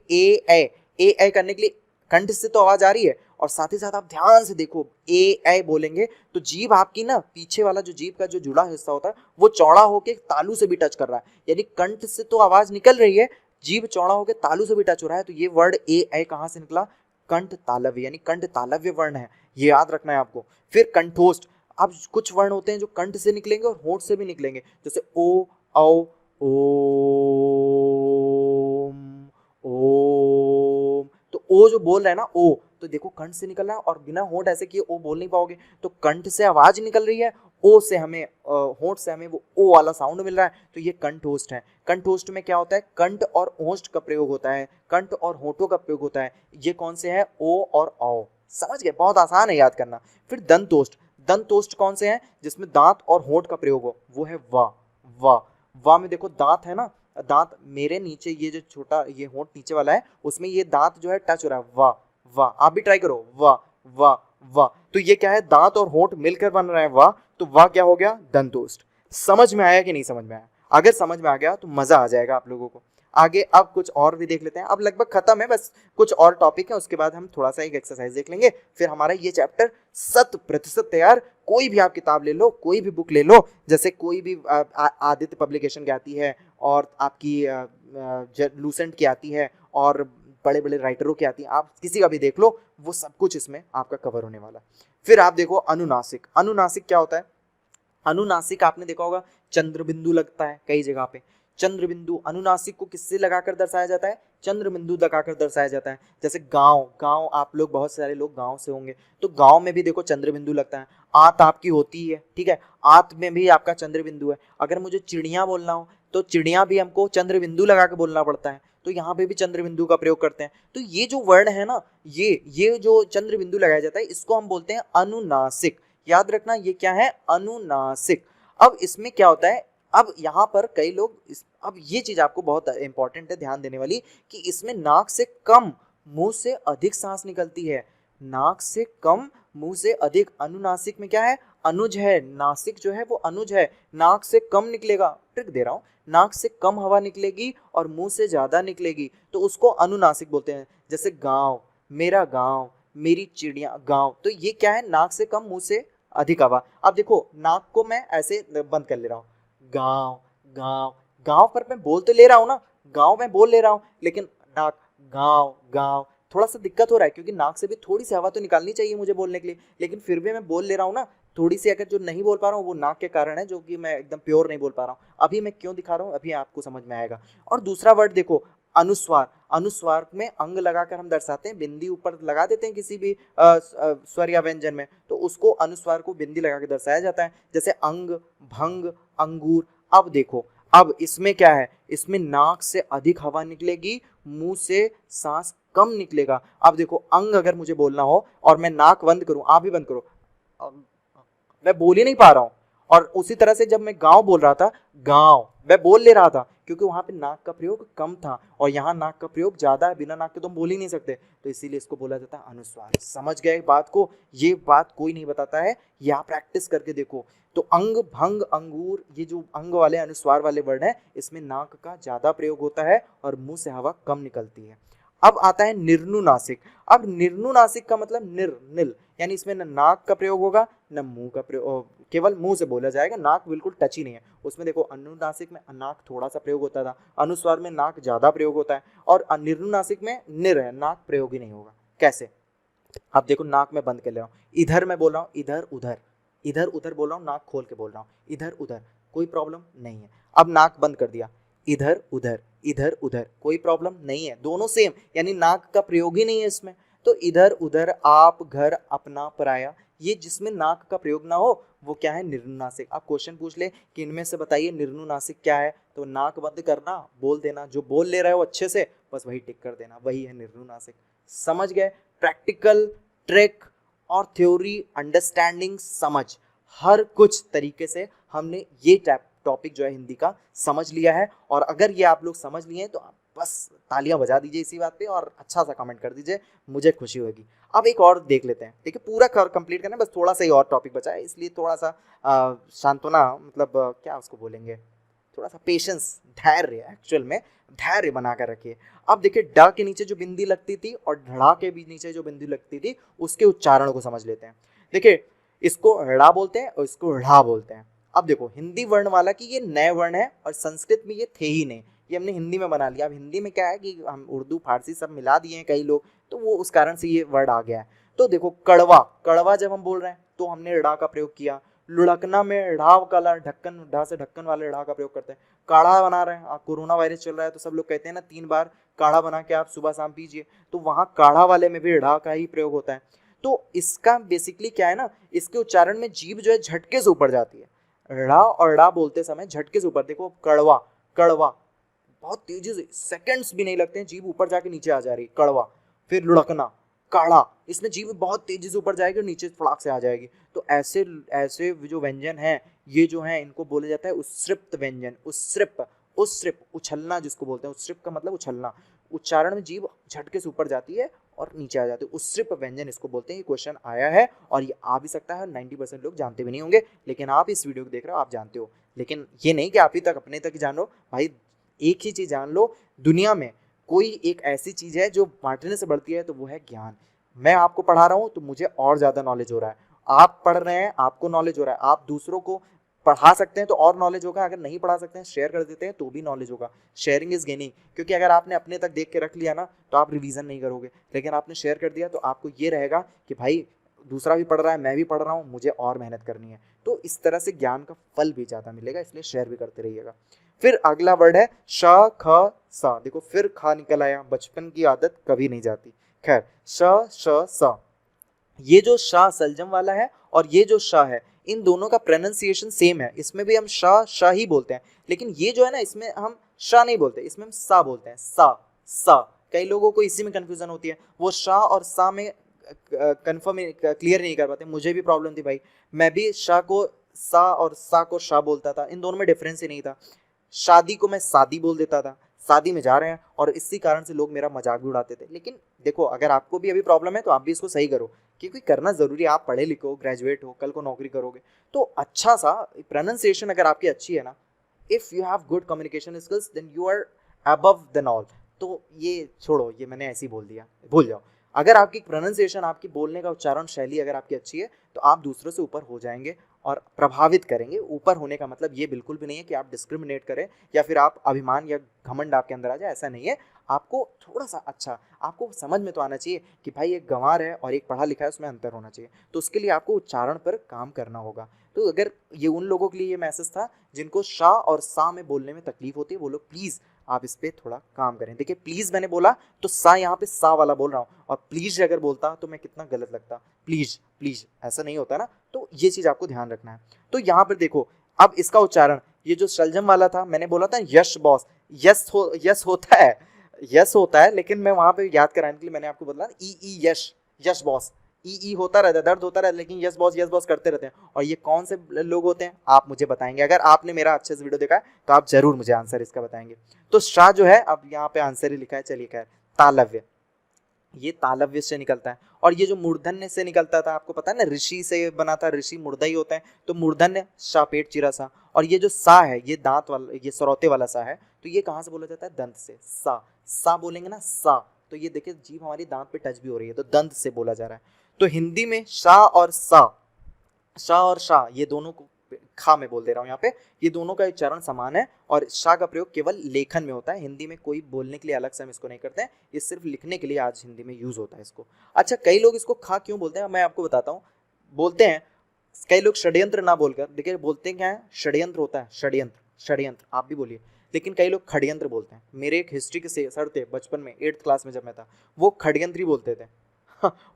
ए करने के लिए कंठ से तो आवाज आ रही है, और साथ ही साथ आप ध्यान से देखो ए बोलेंगे तो जीभ आपकी ना पीछे वाला जो जीभ का जो जुड़ा हिस्सा होता है वो चौड़ा होके तालु से भी टच कर रहा है, यानी कंठ से तो आवाज निकल रही है, जीभ चौड़ा होकर तालु से भी टच हो रहा है। तो ये वर्ड ए कहां से निकला? कंठ तालव्य, यानी कंठ तालव्य वर्ण है, ये याद रखना है आपको। फिर कंठोष्ठ, अब कुछ वर्ण होते हैं जो कंठ से निकलेंगे और होंठ से भी निकलेंगे, जैसे ओ औ ओम। तो ओ जो बोल रहा है ना ओ, तो देखो कंठ से निकल रहा है और बिना होंठ ऐसे किए ओ बोल नहीं पाओगे, तो कंठ से आवाज निकल रही है, ओ से हमें होंठ से हमें वो ओ वाला साउंड मिल रहा है, तो ये कंठोष्ठ है। कंठोष्ठ में क्या होता है? कंठ और ओष्ठ का प्रयोग होता है, कंठ और होंठों का प्रयोग होता है। ये कौन से हैं? ओ और औ। समझ गए? बहुत आसान है याद करना। फिर दंतोष्ठ, दंतोष्ठ कौन से हैं? जिसमें दांत और होंठ का प्रयोग हो, वो है वा में देखो दांत है ना, दांत मेरे नीचे ये जो छोटा ये होंठ नीचे वाला है उसमें ये दांत जो है टच हो रहा है, वाह। आप भी ट्राई करो, वाह। तो ये क्या है? दांत और होंठ मिलकर बन रहा है वाह, तो वाह क्या हो गया? दंतोष्ठ। समझ में आया कि नहीं समझ में आया? अगर समझ में आ गया तो मजा आ जाएगा आप लोगों को। आगे अब कुछ और भी देख लेते हैं, अब लगभग खत्म है, बस कुछ और टॉपिक है, उसके बाद हम थोड़ा सा एक एक्सरसाइज देख लेंगे, फिर हमारा ये चैप्टर 100% तैयार। कोई भी आप किताब ले लो, कोई भी बुक ले लो, जैसे कोई भी आदित्य पब्लिकेशन की आती है, और आपकी लूसेंट की आती है, और बड़े बड़े राइटरों की आती है, आप किसी का भी देख लो, वो सब कुछ इसमें आपका कवर होने वाला। फिर आप देखो अनुनासिक। अनुनासिक क्या होता है? अनुनासिक आपने देखा होगा चंद्र बिंदु लगता है कई जगह पे, चंद्र बिंदु। अनुनासिक को किससे लगाकर दर्शाया जाता है? चंद्र बिंदु लगाकर दर्शाया जाता है। जैसे गांव, आप लोग बहुत सारे लोग गांव से होंगे, तो गांव में भी देखो चंद्र बिंदु लगता है। आत आपकी होती है, ठीक है, आत में भी आपका चंद्र बिंदु है। अगर मुझे चिड़िया बोलना हो तो चिड़िया भी हमको चंद्र बिंदु लगा के बोलना पड़ता है, तो यहाँ पे भी चंद्र बिंदु का प्रयोग करते हैं। तो ये जो वर्ण है ना, ये जो चंद्र बिंदु लगाया जाता है, इसको हम बोलते हैं अनुनासिक। याद रखना ये क्या है? अनुनासिक। अब इसमें क्या होता है, अब यहाँ पर कई लोग अब ये चीज आपको बहुत इंपॉर्टेंट है ध्यान देने वाली, कि इसमें नाक से कम मुंह से अधिक सांस निकलती है। नाक से कम मुंह से अधिक। अनुनासिक में क्या है? अनुज है, नासिक जो है वो अनुज है, नाक से कम निकलेगा। ट्रिक दे रहा हूं, नाक से कम हवा निकलेगी और मुंह से ज्यादा निकलेगी, तो उसको अनुनासिक बोलते हैं। जैसे गांव, मेरा गांव, मेरी चिड़िया, गांव, तो ये क्या है? नाक से कम मुंह से अधिक हवा। अब देखो नाक को मैं ऐसे बंद कर ले रहा हूँ, गांव गांव गांव, पर मैं बोल तो ले रहा हूँ ना, गांव में बोल ले रहा हूँ, लेकिन नाक गांव गांव, थोड़ा सा दिक्कत हो रहा है, क्योंकि नाक से भी थोड़ी सी हवा तो निकालनी चाहिए मुझे बोलने के लिए, लेकिन फिर भी मैं बोल ले रहा हूँ ना थोड़ी सी। अगर जो नहीं बोल पा रहा हूँ वो नाक के कारण है, जो कि मैं एकदम प्योर नहीं बोल पा रहा हूँ। अभी मैं क्यों दिखा रहा हूँ, अभी आपको समझ में आएगा। और दूसरा वर्ड देखो, अनुस्वार। अनुस्वार में अंग लगाकर हम दर्शाते हैं, बिंदी ऊपर लगा देते हैं किसी भी स्वर या व्यंजन में, तो उसको अनुस्वार को बिंदी लगा के दर्शाया जाता है। जैसे अंग, भंग, अंगूर। अब देखो, अब इसमें क्या है? इसमें नाक से अधिक हवा निकलेगी, मुंह से सांस कम निकलेगा। अब देखो अंग अगर मुझे बोलना हो और मैं नाक बंद करूं, आप भी बंद करो, मैं बोल ही नहीं पा रहा हूं। और उसी तरह से जब मैं गांव बोल रहा था, गांव मैं बोल ले रहा था, क्योंकि वहां पे नाक का प्रयोग कम था, और यहाँ नाक का प्रयोग ज्यादा है, बिना नाक के तो हम बोल ही नहीं सकते, तो इसीलिए इसको बोला जाता है अनुस्वार। समझ गए बात को? ये बात कोई नहीं बताता है, या प्रैक्टिस करके देखो। तो अंग, भंग, अंगूर, ये जो अंग वाले अनुस्वार वाले वर्ड है, इसमें नाक का ज्यादा प्रयोग होता है और मुंह से हवा कम निकलती है। अब आता है निर्नुनासिक। अब निर्नुनासिक का मतलब नील, यानी इसमें न नाक का प्रयोग होगा न मुंह का प्रयोग, केवल मुंह से बोला जाएगा, नाक बिल्कुल टच ही नहीं है उसमें। देखो अनुनासिक में नाक थोड़ा सा प्रयोग होता था, अनुस्वार में नाक ज्यादा प्रयोग होता है, और निर्नुनासिक में निर है, नाक प्रयोग ही नहीं होगा। कैसे? अब देखो नाक में बंद कर ले रहा हूँ, इधर मैं बोल रहा हूँ, इधर उधर, इधर उधर बोल रहा हूँ, नाक खोल के बोल रहा हूँ, इधर उधर, कोई प्रॉब्लम नहीं है। अब नाक बंद कर दिया, इधर उधर, इधर उधर, कोई प्रॉब्लम नहीं है, दोनों सेम, यानी नाक का प्रयोग ही नहीं है इसमें। तो इधर उधर, आप, घर, अपना, पराया, ये जिसमें नाक का प्रयोग ना हो वो क्या है? निर्नुनासिक। आप क्वेश्चन पूछ ले कि इनमें से बताइए निर्नुनासिक क्या है, तो नाक बंद करना, बोल देना, जो बोल ले रहे हो अच्छे से बस वही टिक कर देना, वही है निर्नुनासिक। समझ गए? प्रैक्टिकल, ट्रिक और थ्योरी, अंडरस्टैंडिंग, समझ, हर कुछ तरीके से हमने ये टॉपिक जो है हिंदी का समझ लिया है। और अगर ये आप लोग समझ लिए हैं तो बस तालियां बजा दीजिए इसी बात पे और अच्छा सा कमेंट कर दीजिए, मुझे खुशी होगी। अब एक और देख लेते हैं, देखिए पूरा कंप्लीट करना है, बस थोड़ा सा ही और टॉपिक बचा है, इसलिए थोड़ा सा सांत्वना, मतलब क्या उसको बोलेंगे, थोड़ा सा पेशेंस, धैर्य, एक्चुअल में धैर्य बना कर रखिए। अब देखिए ड के नीचे जो बिंदी लगती थी और ढड़ा के भी नीचे जो बिंदी लगती थी उसके उच्चारण को समझ लेते हैं। देखिए इसको ड़ा बोलते हैं और इसको ढ़ा बोलते हैं। अब देखो हिंदी वर्णमाला की ये नए वर्ण है और संस्कृत में ये थे ही नहीं, ये हमने हिंदी में बना लिया। अब हिंदी में क्या है कि हम उर्दू फारसी सब मिला दिए हैं कई लोग, तो वो उस कारण से ये वर्ड आ गया है। तो देखो कड़वा, कड़वा जब हम बोल रहे हैं तो हमने ड़ा का प्रयोग किया। लुढ़कना में ढ़ा वाला ढक्कन, ढा से ढक्कन वाले ढ़ा का प्रयोग करते हैं। काढ़ा बना रहे हैं, कोरोना वायरस चल रहा है तो सब लोग कहते हैं ना 3 बार काढ़ा बना के आप सुबह शाम पीजिए, तो वहां काढ़ा वाले में भी ढ़ा का ही प्रयोग होता है। तो इसका बेसिकली क्या है ना, इसके उच्चारण में जीभ जो है झटके से ऊपर जाती है। ड़ा और ड़ा बोलते समय झटके से ऊपर, देखो कड़वा, कड़वा बहुत तेजी से, सेकंड्स भी नहीं लगते हैं, जीभ ऊपर जाके नीचे आ जा रही, कड़वा। फिर लुढ़कना, काढ़ा, इसमें जीभ बहुत तेजी से ऊपर जाएगी और नीचे फड़ाक से आ जाएगी। तो ऐसे ऐसे जो व्यंजन हैं ये जो है इनको बोला जाता है उत्सृप्त व्यंजन। उत्सृप, उत्सृप उछलना जिसको बोलते हैं, उत्सृप का मतलब उछलना, उच्चारण में जीभ झटके से ऊपर जाती है और नीचे आ जाती है, उत्सृप व्यंजन इसको बोलते हैं। ये क्वेश्चन आया है और ये आ भी सकता है, 90% लोग जानते भी नहीं होंगे, लेकिन आप इस वीडियो को देख रहे हो आप जानते हो। लेकिन ये नहीं कि आप ही तक अपने तक जानो भाई, एक ही चीज जान लो, दुनिया में कोई एक ऐसी चीज है जो बांटने से बढ़ती है तो वो है ज्ञान। मैं आपको पढ़ा रहा हूँ तो मुझे और ज्यादा नॉलेज हो रहा है, आप पढ़ रहे हैं आपको नॉलेज हो रहा है, आप दूसरों को पढ़ा सकते हैं तो और नॉलेज होगा, अगर नहीं पढ़ा सकते हैं शेयर कर देते हैं तो भी नॉलेज होगा। शेयरिंग इज गेनिंग, क्योंकि अगर आपने अपने तक देख के रख लिया ना तो आप रिवीजन नहीं करोगे, लेकिन आपने शेयर कर दिया तो आपको ये रहेगा कि भाई दूसरा भी पढ़ रहा है, मैं भी पढ़ रहा हूँ, मुझे और मेहनत करनी है। तो इस तरह से ज्ञान का फल भी ज्यादा मिलेगा, इसलिए शेयर भी करते रहिएगा। फिर अगला वर्ड है श ख सा, देखो फिर खा निकल आया, बचपन की आदत कभी नहीं जाती। खैर श श स, ये जो शाह सलजम वाला है और ये जो शाह है, इन दोनों का प्रोनाउंसिएशन सेम है, इसमें भी हम शाह शाह ही बोलते हैं, लेकिन ये जो है ना इसमें हम शाह नहीं बोलते, इसमें हम सा बोलते हैं, सा सा। कई लोगों को इसी में कंफ्यूजन होती है, वो शाह और सा में कंफर्म क्लियर नहीं कर पाते। मुझे भी प्रॉब्लम थी भाई, मैं भी शाह को सा और सा को शाह बोलता था, इन दोनों में डिफरेंस ही नहीं था। शादी को मैं शादी बोल देता था, शादी में जा रहे हैं, और इसी कारण से लोग मेरा मजाक भी उड़ाते थे। लेकिन देखो अगर आपको भी अभी प्रॉब्लम है तो आप भी इसको सही करो, क्योंकि करना जरूरी है, आप पढ़े लिखो ग्रेजुएट हो, कल को नौकरी करोगे तो अच्छा सा प्रोनाउंसिएशन अगर आपकी अच्छी है ना, if you have good communication skills then you are above then all. तो ये छोड़ो, ये मैंने ऐसे ही बोल दिया, भूल जाओ। अगर आपकी प्रोनाउंसिएशन, आपकी बोलने का उच्चारण शैली अगर आपकी अच्छी है तो आप दूसरों से ऊपर हो जाएंगे और प्रभावित करेंगे। ऊपर होने का मतलब ये बिल्कुल भी नहीं है कि आप डिस्क्रिमिनेट करें या फिर आप अभिमान या घमंड आपके अंदर आ जाए, ऐसा नहीं है। आपको थोड़ा सा अच्छा, आपको समझ में तो आना चाहिए कि भाई एक गंवार है और एक पढ़ा लिखा है, उसमें अंतर होना चाहिए, तो उसके लिए आपको उच्चारण पर काम करना होगा। तो अगर ये उन लोगों के लिए ये मैसेज था जिनको शाह और सा में बोलने में तकलीफ होती है, वो लोग प्लीज़ आप इस पर थोड़ा काम करें। देखिए प्लीज़ मैंने बोला तो सा यहाँ पे सा वाला बोल रहा हूँ, और प्लीज़ अगर बोलता तो मैं कितना गलत लगता, प्लीज़ प्लीज़ ऐसा नहीं होता ना, तो ये चीज़ आपको ध्यान रखना है। तो यहाँ पर देखो अब इसका उच्चारण, ये जो सलजम वाला था मैंने बोला था यश बॉस, यस होता है, यस होता है, लेकिन मैं वहां पे याद कराने के लिए मैंने आपको बोला ई यश, यश बॉस, ई होता रहता है, दर्द होता रहता है, लेकिन यस बॉस करते रहते हैं। और ये कौन से लोग होते हैं आप मुझे बताएंगे, अगर आपने मेरा अच्छे से वीडियो देखा है तो आप जरूर मुझे आंसर इसका बताएंगे। तो शाह जो है, अब यहाँ पे आंसर ही लिखा है, चलिए खैर, तालव्य, ये तालव्य से निकलता है। और ये जो मूर्धन्य से निकलता था, आपको पता है ना ऋषि से बना था, ऋषि मूर्धा ही होता है, तो मूर्धन्य शाह पेट चिरा सा। और ये जो सा है ये दांत वाला, ये सरौते वाला सा है, तो ये कहाँ से बोला जाता है, दंत से। सा बोलेंगे ना सा, तो ये देखिए जीभ हमारी दांत पे टच भी हो रही है, तो दंत से बोला जा रहा है। तो हिंदी में शाह और सा, शाह और शाह ये दोनों को, खा में बोल दे रहा हूँ यहाँ पे, ये दोनों का उच्चारण समान है। और शाह का प्रयोग केवल लेखन में होता है, हिंदी में कोई बोलने के लिए अलग से हम इसको नहीं करते हैं, ये सिर्फ लिखने के लिए आज हिंदी में यूज होता है इसको। अच्छा कई लोग इसको खा क्यों बोलते हैं, मैं आपको बताता हूँ। बोलते हैं कई लोग षड्यंत्र ना बोलकर, देखिए बोलते हैं क्या है, षड्यंत्र होता है, षड्यंत्र, षड्यंत्र आप भी बोलिए, लेकिन कई लोग खड़यंत्र बोलते हैं। मेरे एक हिस्ट्री के सर थे बचपन में 8th क्लास में जब मैं था, वो खड़यंत्री बोलते थे।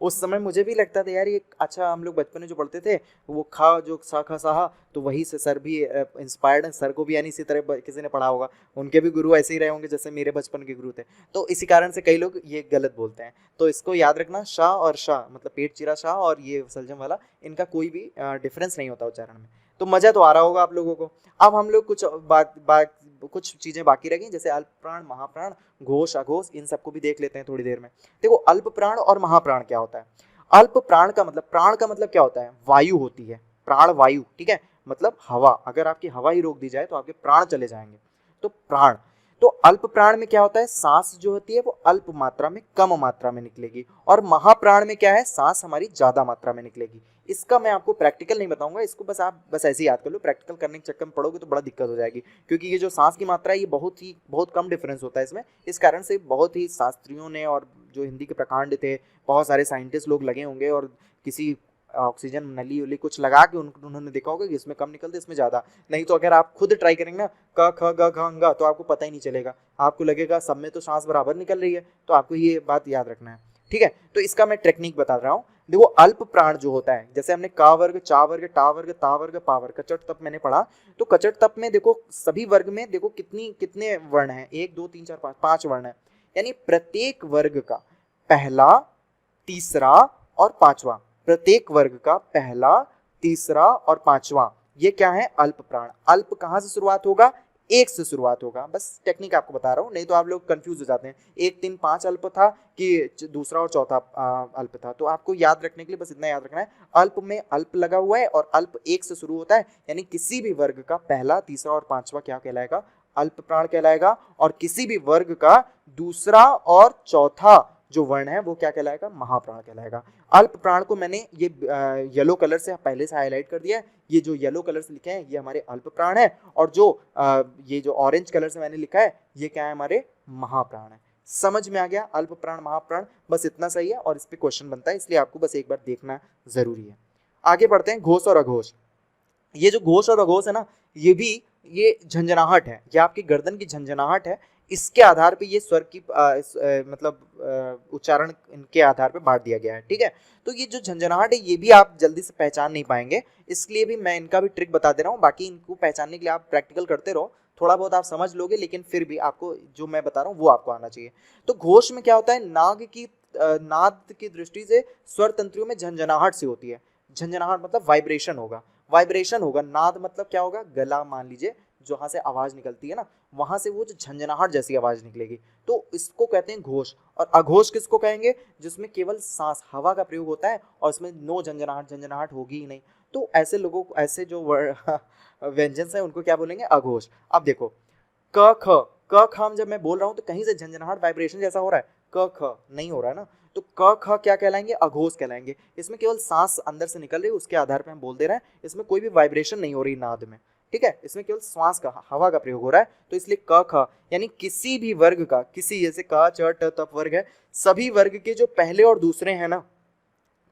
उस समय मुझे भी लगता था यार ये, अच्छा हम लोग बचपन में जो पढ़ते थे वो खा जो सा खा साहा, तो वही से सर भी इंस्पायर्ड है, सर को भी यानी इसी तरह किसी ने पढ़ा होगा, उनके भी गुरु ऐसे ही रहे होंगे जैसे मेरे बचपन के गुरु थे, तो इसी कारण से कई लोग ये गलत बोलते हैं। तो इसको याद रखना, शाह और शाह मतलब पेट चिरा शाह और ये सलजम वाला, इनका कोई भी डिफरेंस नहीं होता उच्चारण में। तो मज़ा तो आ रहा होगा आप लोगों को। अब हम लोग कुछ कुछ चीजें बाकी रह गई, जैसे अल्प प्राण, महाप्राण, घोष, अघोष, इन सबको भी देख लेते हैं थोड़ी देर में। देखो अल्प प्राण और महाप्राण क्या होता है। अल्प प्राण का मतलब, प्राण का मतलब क्या होता है, वायु होती है, प्राण वायु, ठीक है, मतलब हवा। अगर आपकी हवा ही रोक दी जाए तो आपके प्राण चले जाएंगे, तो प्राण। तो अल्प प्राण में क्या होता है, सांस जो होती है वो अल्प मात्रा में, कम मात्रा में निकलेगी, और महाप्राण में क्या है, सांस हमारी ज्यादा मात्रा में निकलेगी। इसका मैं आपको प्रैक्टिकल नहीं बताऊंगा, इसको बस आप बस ऐसे ही याद कर लो, प्रैक्टिकल करने के चक्कर में पढ़ोगे तो बड़ा दिक्कत हो जाएगी, क्योंकि ये जो सांस की मात्रा है ये बहुत कम डिफरेंस होता है इसमें। इस कारण से बहुत ही शास्त्रियों ने और जो हिंदी के प्रकांड थे, बहुत सारे साइंटिस्ट लोग लगे होंगे और किसी ऑक्सीजन नली उली कुछ लगा के उन्होंने देखा होगा कि इसमें कम निकलते इसमें ज्यादा। नहीं तो अगर आप खुद ट्राई करेंगे ना क ख ग घ ङ तो आपको पता ही नहीं चलेगा, आपको लगेगा सब में तो सांस बराबर निकल रही है। तो आपको ये बात याद रखना है, ठीक है। तो इसका मैं टेक्निक बता रहा हूँ। देखो अल्प प्राण जो होता है, जैसे हमने का वर्ग, चा वर्ग, टा वर्ग, ता वर्ग, पा वर्ग, कचट तप मैंने पढ़ा, तो कचट तप में देखो सभी वर्ग में देखो कितने वर्ण हैं, 1 2 3 4 5 5 वर्ण है, यानी प्रत्येक वर्ग का पहला, तीसरा और पांचवा, प्रत्येक वर्ग का पहला, तीसरा और पांचवा, ये क्या है, अल्प प्राण। अल्प कहां से शुरुआत होगा, 1 से शुरुआत होगा, बस टेक्निक आपको बता रहा हूं, नहीं तो आप लोग कंफ्यूज हो जाते हैं 1 3 5 अल्प था कि दूसरा और चौथा अल्प था। तो आपको याद रखने के लिए बस इतना याद रखना है, अल्प में अल्प लगा हुआ है और अल्प 1 से शुरू होता है, यानी किसी भी वर्ग का पहला, तीसरा और पांचवा क्या कहलाएगा, अल्प प्राण कहलाएगा, और किसी भी वर्ग का दूसरा और चौथा जो वर्ण है वो क्या कहलाएगा, महाप्राण कहलाएगा। अल्प प्राण को मैंने ये येलो कलर से पहले से हाईलाइट कर दिया है, ये जो येलो कलर से लिखे हैं ये हमारे अल्प प्राण है, और जो ये जो ऑरेंज कलर से मैंने लिखा है ये क्या है, हमारे महाप्राण है। समझ में आ गया, अल्प प्राण महाप्राण, बस इतना सही है, और इस पे क्वेश्चन बनता है, इसलिए आपको बस एक बार देखना जरूरी है। आगे बढ़ते हैं, घोष और अघोष। ये जो घोष और अघोष है ना, ये झंझनाहट है, ये आपकी गर्दन की झंझनाहट है, इसके आधार पे ये स्वर की मतलब उच्चारण इनके आधार पे बांट दिया गया है, ठीक है। तो ये जो झंझनाहट है ये भी आप जल्दी से पहचान नहीं पाएंगे, इसलिए भी मैं इनका भी ट्रिक बता दे रहा हूँ। बाकी इनको पहचानने के लिए आप प्रैक्टिकल करते रहो, थोड़ा बहुत आप समझ लोगे, लेकिन फिर भी आपको जो मैं बता रहा हूँ वो आपको आना चाहिए। तो घोष में क्या होता है, नाद की दृष्टि से स्वर तंत्रियों में झंझनाहट से होती है। झंझनाहट मतलब वाइब्रेशन होगा, वाइब्रेशन होगा। नाद मतलब क्या होगा, गला मान लीजिए जहाँ से आवाज निकलती है ना, वहां से वो जो झंझनाहट जैसी आवाज निकलेगी, तो इसको कहते हैं घोष। और अघोष किसको कहेंगे, जिसमें केवल सांस, हवा का प्रयोग होता है और इसमें नो झंझनाहट होगी ही नहीं। तो ऐसे लोगों को, ऐसे जो व्यंजन है उनको क्या बोलेंगे, अघोष। अब देखो क ख जब मैं बोल रहा हूँ तो कहीं से झंझनाहट वाइब्रेशन जैसा हो रहा है, क ख नहीं हो रहा है ना, तो क ख क्या कहलाएंगे, अघोष कहलाएंगे। इसमें केवल सांस अंदर से निकल रही है, उसके आधार पर हम बोल दे रहे हैं, इसमें कोई भी वाइब्रेशन नहीं हो रही नाद में, ठीक है, इसमें केवल श्वास का, हवा का प्रयोग हो रहा है। तो इसलिए क ख यानी किसी भी वर्ग का, किसी जैसे क च ट तप वर्ग है, सभी वर्ग के जो पहले और दूसरे हैं ना,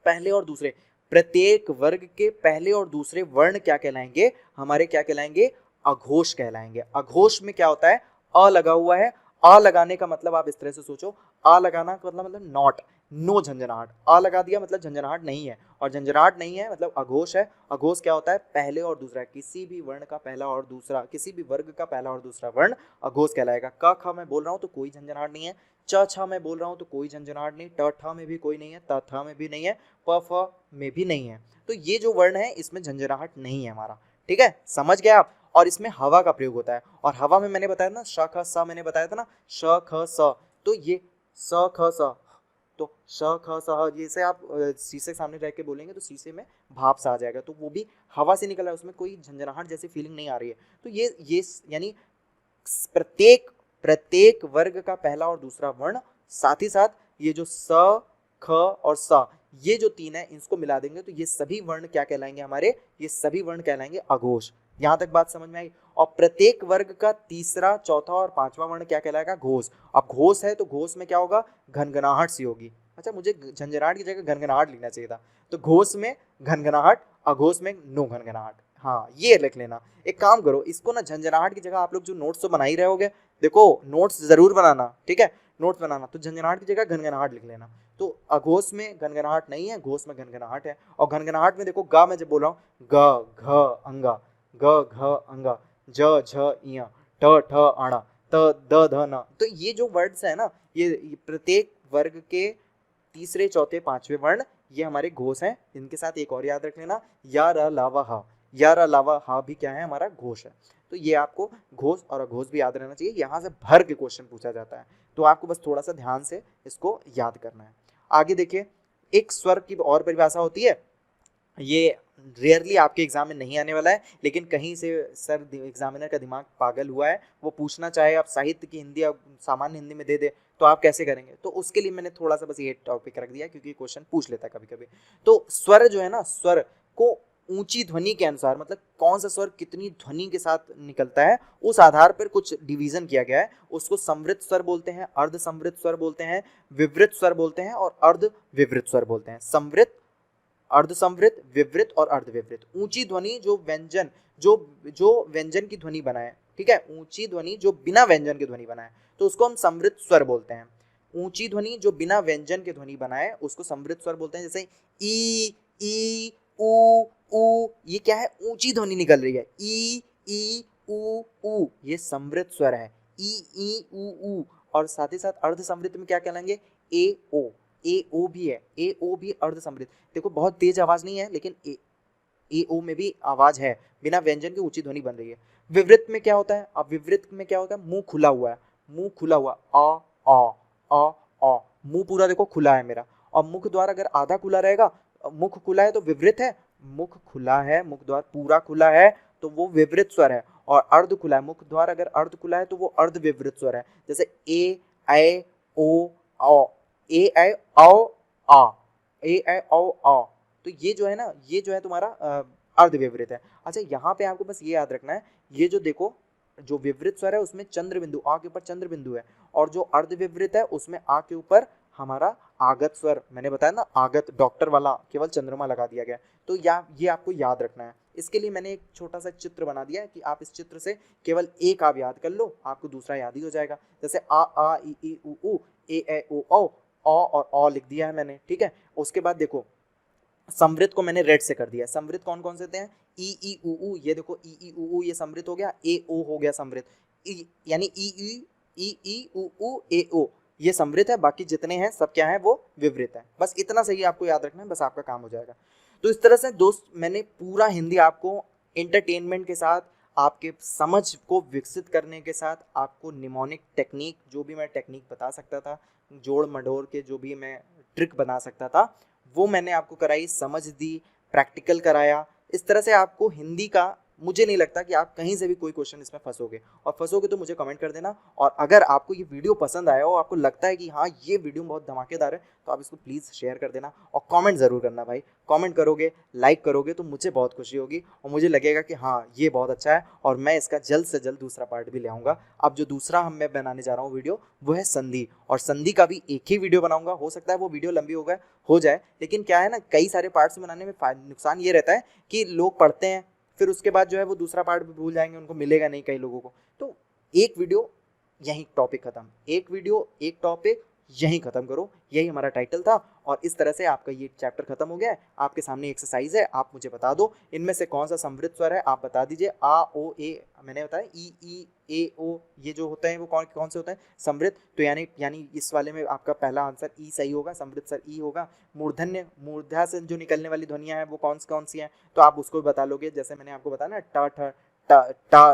पहले और दूसरे, प्रत्येक वर्ग के पहले और दूसरे वर्ण क्या कहलाएंगे, हमारे क्या कहलाएंगे, अघोष कहलाएंगे। अघोष में क्या होता है, अ लगा हुआ है, अ लगाने का मतलब आप इस तरह से सोचो, अ लगाना का मतलब नॉट, नो झंझनाहट, अ लगा दिया मतलब झंझनाहट नहीं है, और झंझनाहट नहीं है मतलब अघोष है। अघोष क्या होता है, पहले और दूसरा, किसी भी वर्ण का पहला और दूसरा, किसी भी वर्ग का पहला और दूसरा वर्ण अघोष कहलाएगा। क ख मैं बोल रहा हूँ तो कोई झंझनाहट नहीं है, च छ मैं बोल रहा हूँ तो कोई झंझनाहट नहीं, ट ठ में भी कोई नहीं है, त थ में भी नहीं है, प फ में भी नहीं है। तो ये जो वर्ण है इसमें झंझनाहट नहीं है हमारा, ठीक है, समझ गए आप। और इसमें हवा का प्रयोग होता है, और हवा में मैंने बताया ना, श ख स मैंने बताया था ना, श ख स, तो ये स ख स, तो श ख स, जैसे आप शीशे के सामने रह के बोलेंगे तो शीशे में भाप सा आ जाएगा, तो वो भी हवा से निकल रहा है, उसमें कोई झंझनाहट जैसी फीलिंग नहीं आ रही है। तो ये यानी प्रत्येक वर्ग का पहला और दूसरा वर्ण, साथ ही साथ ये जो स ख और स, ये जो तीन है, इसको मिला देंगे तो ये सभी वर्ण क्या कहलाएंगे हमारे, ये सभी वर्ण कहलाएंगे अघोष। यहां तक बात समझ में आई। और प्रत्येक वर्ग का तीसरा, चौथा और पांचवा वर्ण क्या कहलाएगा, घोष। अब घोष है तो घोष में क्या होगा, घनघनाहट सी होगी। अच्छा, मुझे झंझनाहट की जगह घनघनाहट लिखना चाहिए था, तो घोष में घनघनाहट, अघोष में नो घनघनाहट। हाँ, ये लिख लेना। एक काम करो, इसको ना झंझनाहट की जगह आप लोग जो नोट्स तो बना ही रहे होगे, देखो नोट्स जरूर बनाना, ठीक है, नोट्स बनाना, तो झंझनाहट की जगह घनघनाहट लिख लेना। तो अघोष में घनघनाहट नहीं है, घोष में घनघनाहट है। और घनघनाहट में देखो, गा मैं जब बोल रहा हूँ, ग घ अंगा, ग घ अंगा, ज झ इया, ट ठ आणा, त द ध न, तो ये जो वर्ड्स है ना, ये प्रत्येक वर्ग के तीसरे, चौथे, पांचवे वर्ण ये हमारे घोष हैं। इनके साथ एक और याद रख लेना, या र लावा हा, या र लावा हा भी क्या है, हमारा घोष है। तो ये आपको घोष और अघोष भी याद रहना चाहिए, यहाँ से भर के क्वेश्चन पूछा जाता है, तो आपको बस थोड़ा सा ध्यान से इसको याद करना है। आगे देखिए, एक स्वर की और परिभाषा होती है, ये रेयरली आपके एग्जाम में नहीं आने वाला है, लेकिन कहीं से सर एग्जामिनर का दिमाग पागल हुआ है, वो पूछना चाहे आप साहित्य की हिंदी या सामान्य हिंदी में दे दे तो आप कैसे करेंगे, तो उसके लिए मैंने थोड़ा सा बस ये टॉपिक रख दिया क्योंकि क्वेश्चन पूछ लेता है कभी कभी। तो स्वर जो है ना, स्वर को ऊंची ध्वनि के अनुसार, मतलब कौन सा स्वर कितनी ध्वनि के साथ निकलता है उस आधार पर कुछ डिवीजन किया गया है। उसको समृद्ध स्वर बोलते हैं, अर्ध समृद्ध स्वर बोलते हैं, विवृत स्वर बोलते हैं और अर्ध विवृत स्वर बोलते हैं। समृद्ध, अर्ध समृद्ध, विवृत और अर्ध विवृत। ऊंची ध्वनि जो व्यंजन जो व्यंजन की ध्वनि बनाए, ठीक है, ऊंची ध्वनि जो बिना व्यंजन की ध्वनि बनाए तो उसको हम समृद्ध स्वर बोलते हैं। ऊंची ध्वनि जो बिना व्यंजन के ध्वनि बनाए उसको समृद्ध स्वर बोलते हैं। जैसे ई ऊ ऊ, ये क्या है, ऊंची ध्वनि निकल रही है, ई ऊ, ये समृद्ध स्वर है, ई ऊ। और साथ ही साथ अर्ध समृद्ध में क्या कहलाएंगे, ए ओ भी है, ए ओ भी अर्ध समृद्ध। देखो बहुत तेज आवाज नहीं है, लेकिन ए ओ में भी आवाज है, बिना व्यंजन की ऊंची ध्वनि बन रही है। विवृत में क्या होता है, अब विवृत में क्या होता है, मुंह खुला हुआ है, मुंह खुला हुआ, आ, मुंह पूरा देखो खुला है मेरा, और मुख द्वार अगर आधा खुला रहेगा, मुख खुला है तो विवृत है, मुख खुला है, मुख द्वार पूरा खुला है तो वो विवृत स्वर है, और अर्ध खुला है, मुख द्वार अगर अर्ध खुला है तो वो अर्ध विवृत स्वर है। जैसे ए ऐ ओ औ, ए ऐ औ आ, ए ऐ औ आ, तो ये जो है ना, ये जो है तुम्हारा अर्ध विवृत है। अच्छा, यहाँ पे आपको बस ये याद रखना है, ये जो देखो जो विवृत स्वर है उसमें चंद्र बिंदु, आ के ऊपर चंद्र बिंदु है, और जो अर्ध विवृत है उसमें आ के ऊपर हमारा आगत स्वर, मैंने बताया ना आगत, डॉक्टर वाला केवल चंद्रमा लगा दिया गया, तो ये आपको याद रखना है। इसके लिए मैंने एक छोटा सा चित्र बना दिया है कि आप इस चित्र से केवल एक आप याद कर लो, आपको दूसरा याद ही हो जाएगा। जैसे आ ई ऊ, ए ऐ ओ औ और अ लिख दिया है मैंने, ठीक है। उसके बाद देखो समृद्ध को मैंने रेड से कर दिया। समृद्ध कौन कौन से होते हैं, ई ऊ, ये देखो ई ऊ, ये समृद्ध हो गया, ए ओ हो गया समृद्ध, यानी ई ऊ ए ओ, ये समृद्ध है, बाकी जितने हैं सब क्या है, वो विवृत है। बस इतना सही आपको याद रखना है, बस आपका काम हो जाएगा। तो इस तरह से दोस्त मैंने पूरा हिंदी आपको एंटरटेनमेंट के साथ, आपके समझ को विकसित करने के साथ, आपको निमोनिक टेक्निक, जो भी मैं टेक्निक बता सकता था, जोड़ मडोर के जो भी मैं ट्रिक बना सकता था, वो मैंने आपको कराई, समझ दी, प्रैक्टिकल कराया। इस तरह से आपको हिंदी का, मुझे नहीं लगता कि आप कहीं से भी कोई क्वेश्चन इसमें फंसोगे, और फंसोगे तो मुझे कमेंट कर देना। और अगर आपको ये वीडियो पसंद आया हो, आपको लगता है कि हाँ ये वीडियो बहुत धमाकेदार है, तो आप इसको प्लीज़ शेयर कर देना और कमेंट ज़रूर करना भाई। कमेंट करोगे, लाइक करोगे तो मुझे बहुत खुशी होगी और मुझे लगेगा कि हाँ ये बहुत अच्छा है, और मैं इसका जल्द से जल्द दूसरा पार्ट भी ले आऊँगा। अब जो दूसरा मैं बनाने जा रहा हूँ वीडियो, वो है संधि, और संधि का भी एक ही वीडियो बनाऊँगा। हो सकता है वो वीडियो लंबी हो जाए, लेकिन क्या है ना, कई सारे पार्ट्स बनाने में नुकसान ये रहता है कि लोग पढ़ते हैं, फिर उसके बाद जो है वो दूसरा पार्ट भी भूल जाएंगे, उनको मिलेगा नहीं कई लोगों को। तो एक वीडियो यहीं टॉपिक खत्म, एक वीडियो एक टॉपिक यहीं खत्म करो, यही हमारा टाइटल था। और इस तरह से आपका ये चैप्टर खत्म हो गया है। आपके सामने एक्सरसाइज है, आप मुझे बता दो इनमें से कौन सा समृद्ध स्वर है, आप बता दीजिए। आ ओ ए मैंने बताया, ई ए ओ, ये जो होते हैं वो कौन से होते हैं, समृद्ध। तो यानी इस वाले में आपका पहला आंसर ई सही होगा, समृद्ध स्वर ई होगा। मूर्धन्य, मूर्धा से जो निकलने वाली ध्वनियां हैं वो कौन सी हैं, तो आप उसको भी बता लोगे। जैसे मैंने आपको बताया ना,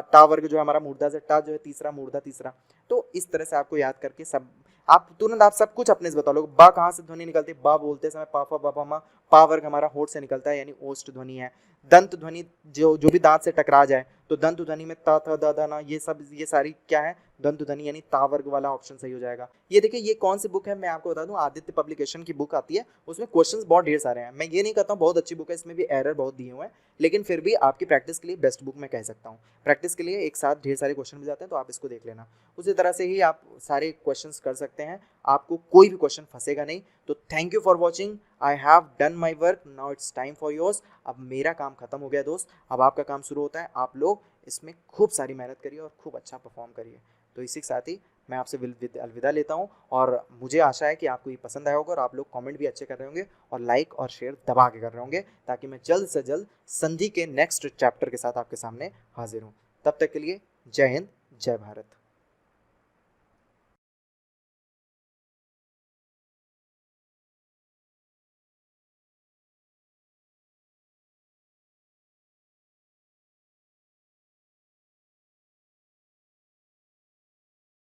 टा वर्ग जो है हमारा मूर्धा से, टा जो है तीसरा, मूर्धा तीसरा। तो इस तरह से आपको याद करके सब आप तुरंत आप सब कुछ अपने से बता लोगे। बा कहाँ से ध्वनि निकलती है, बा बोलते समय पा फा बा मा, पा वर्ग हमारा होठ से निकलता है, यानी ओष्ठ ध्वनि है। दंत ध्वनि जो भी दांत से टकरा जाए, तो दंत ध्वनि में ता था दा दा ना, ये सारी क्या है, दंत ध्वनि, यानी ता वर्ग वाला ऑप्शन सही हो जाएगा। ये देखिए ये कौन सी बुक है, मैं आपको बता दूं, आदित्य पब्लिकेशन की बुक आती है, उसमें क्वेश्चंस बहुत ढेर सारे हैं। मैं ये नहीं कहता हूँ बहुत अच्छी बुक है, इसमें भी एरर बहुत दिए हुए हैं, लेकिन फिर भी आपकी प्रैक्टिस के लिए बेस्ट बुक मैं कह सकता हूँ। प्रैक्टिस के लिए एक साथ ढेर सारे क्वेश्चन मिल जाते हैं, तो आप इसको देख लेना। उसी तरह से ही आप सारे क्वेश्चंस कर सकते हैं, आपको कोई भी क्वेश्चन फंसेगा नहीं। तो thank you for watching, I have done my work, now it's time for yours. अब मेरा काम खत्म हो गया दोस्त, अब आपका काम शुरू होता है। आप लोग इसमें खूब सारी मेहनत करिए और खूब अच्छा परफॉर्म करिए। तो इसी के साथ ही मैं आपसे अलविदा लेता हूँ, और मुझे आशा है कि आपको ये पसंद आया होगा, और आप लोग कमेंट भी अच्छे कर रहे होंगे और लाइक और शेयर दबा के कर रहे होंगे, ताकि मैं जल्द से जल्द संधि के नेक्स्ट चैप्टर के साथ आपके सामने हाजिर हूँ। तब तक के लिए जय हिंद, जय भारत।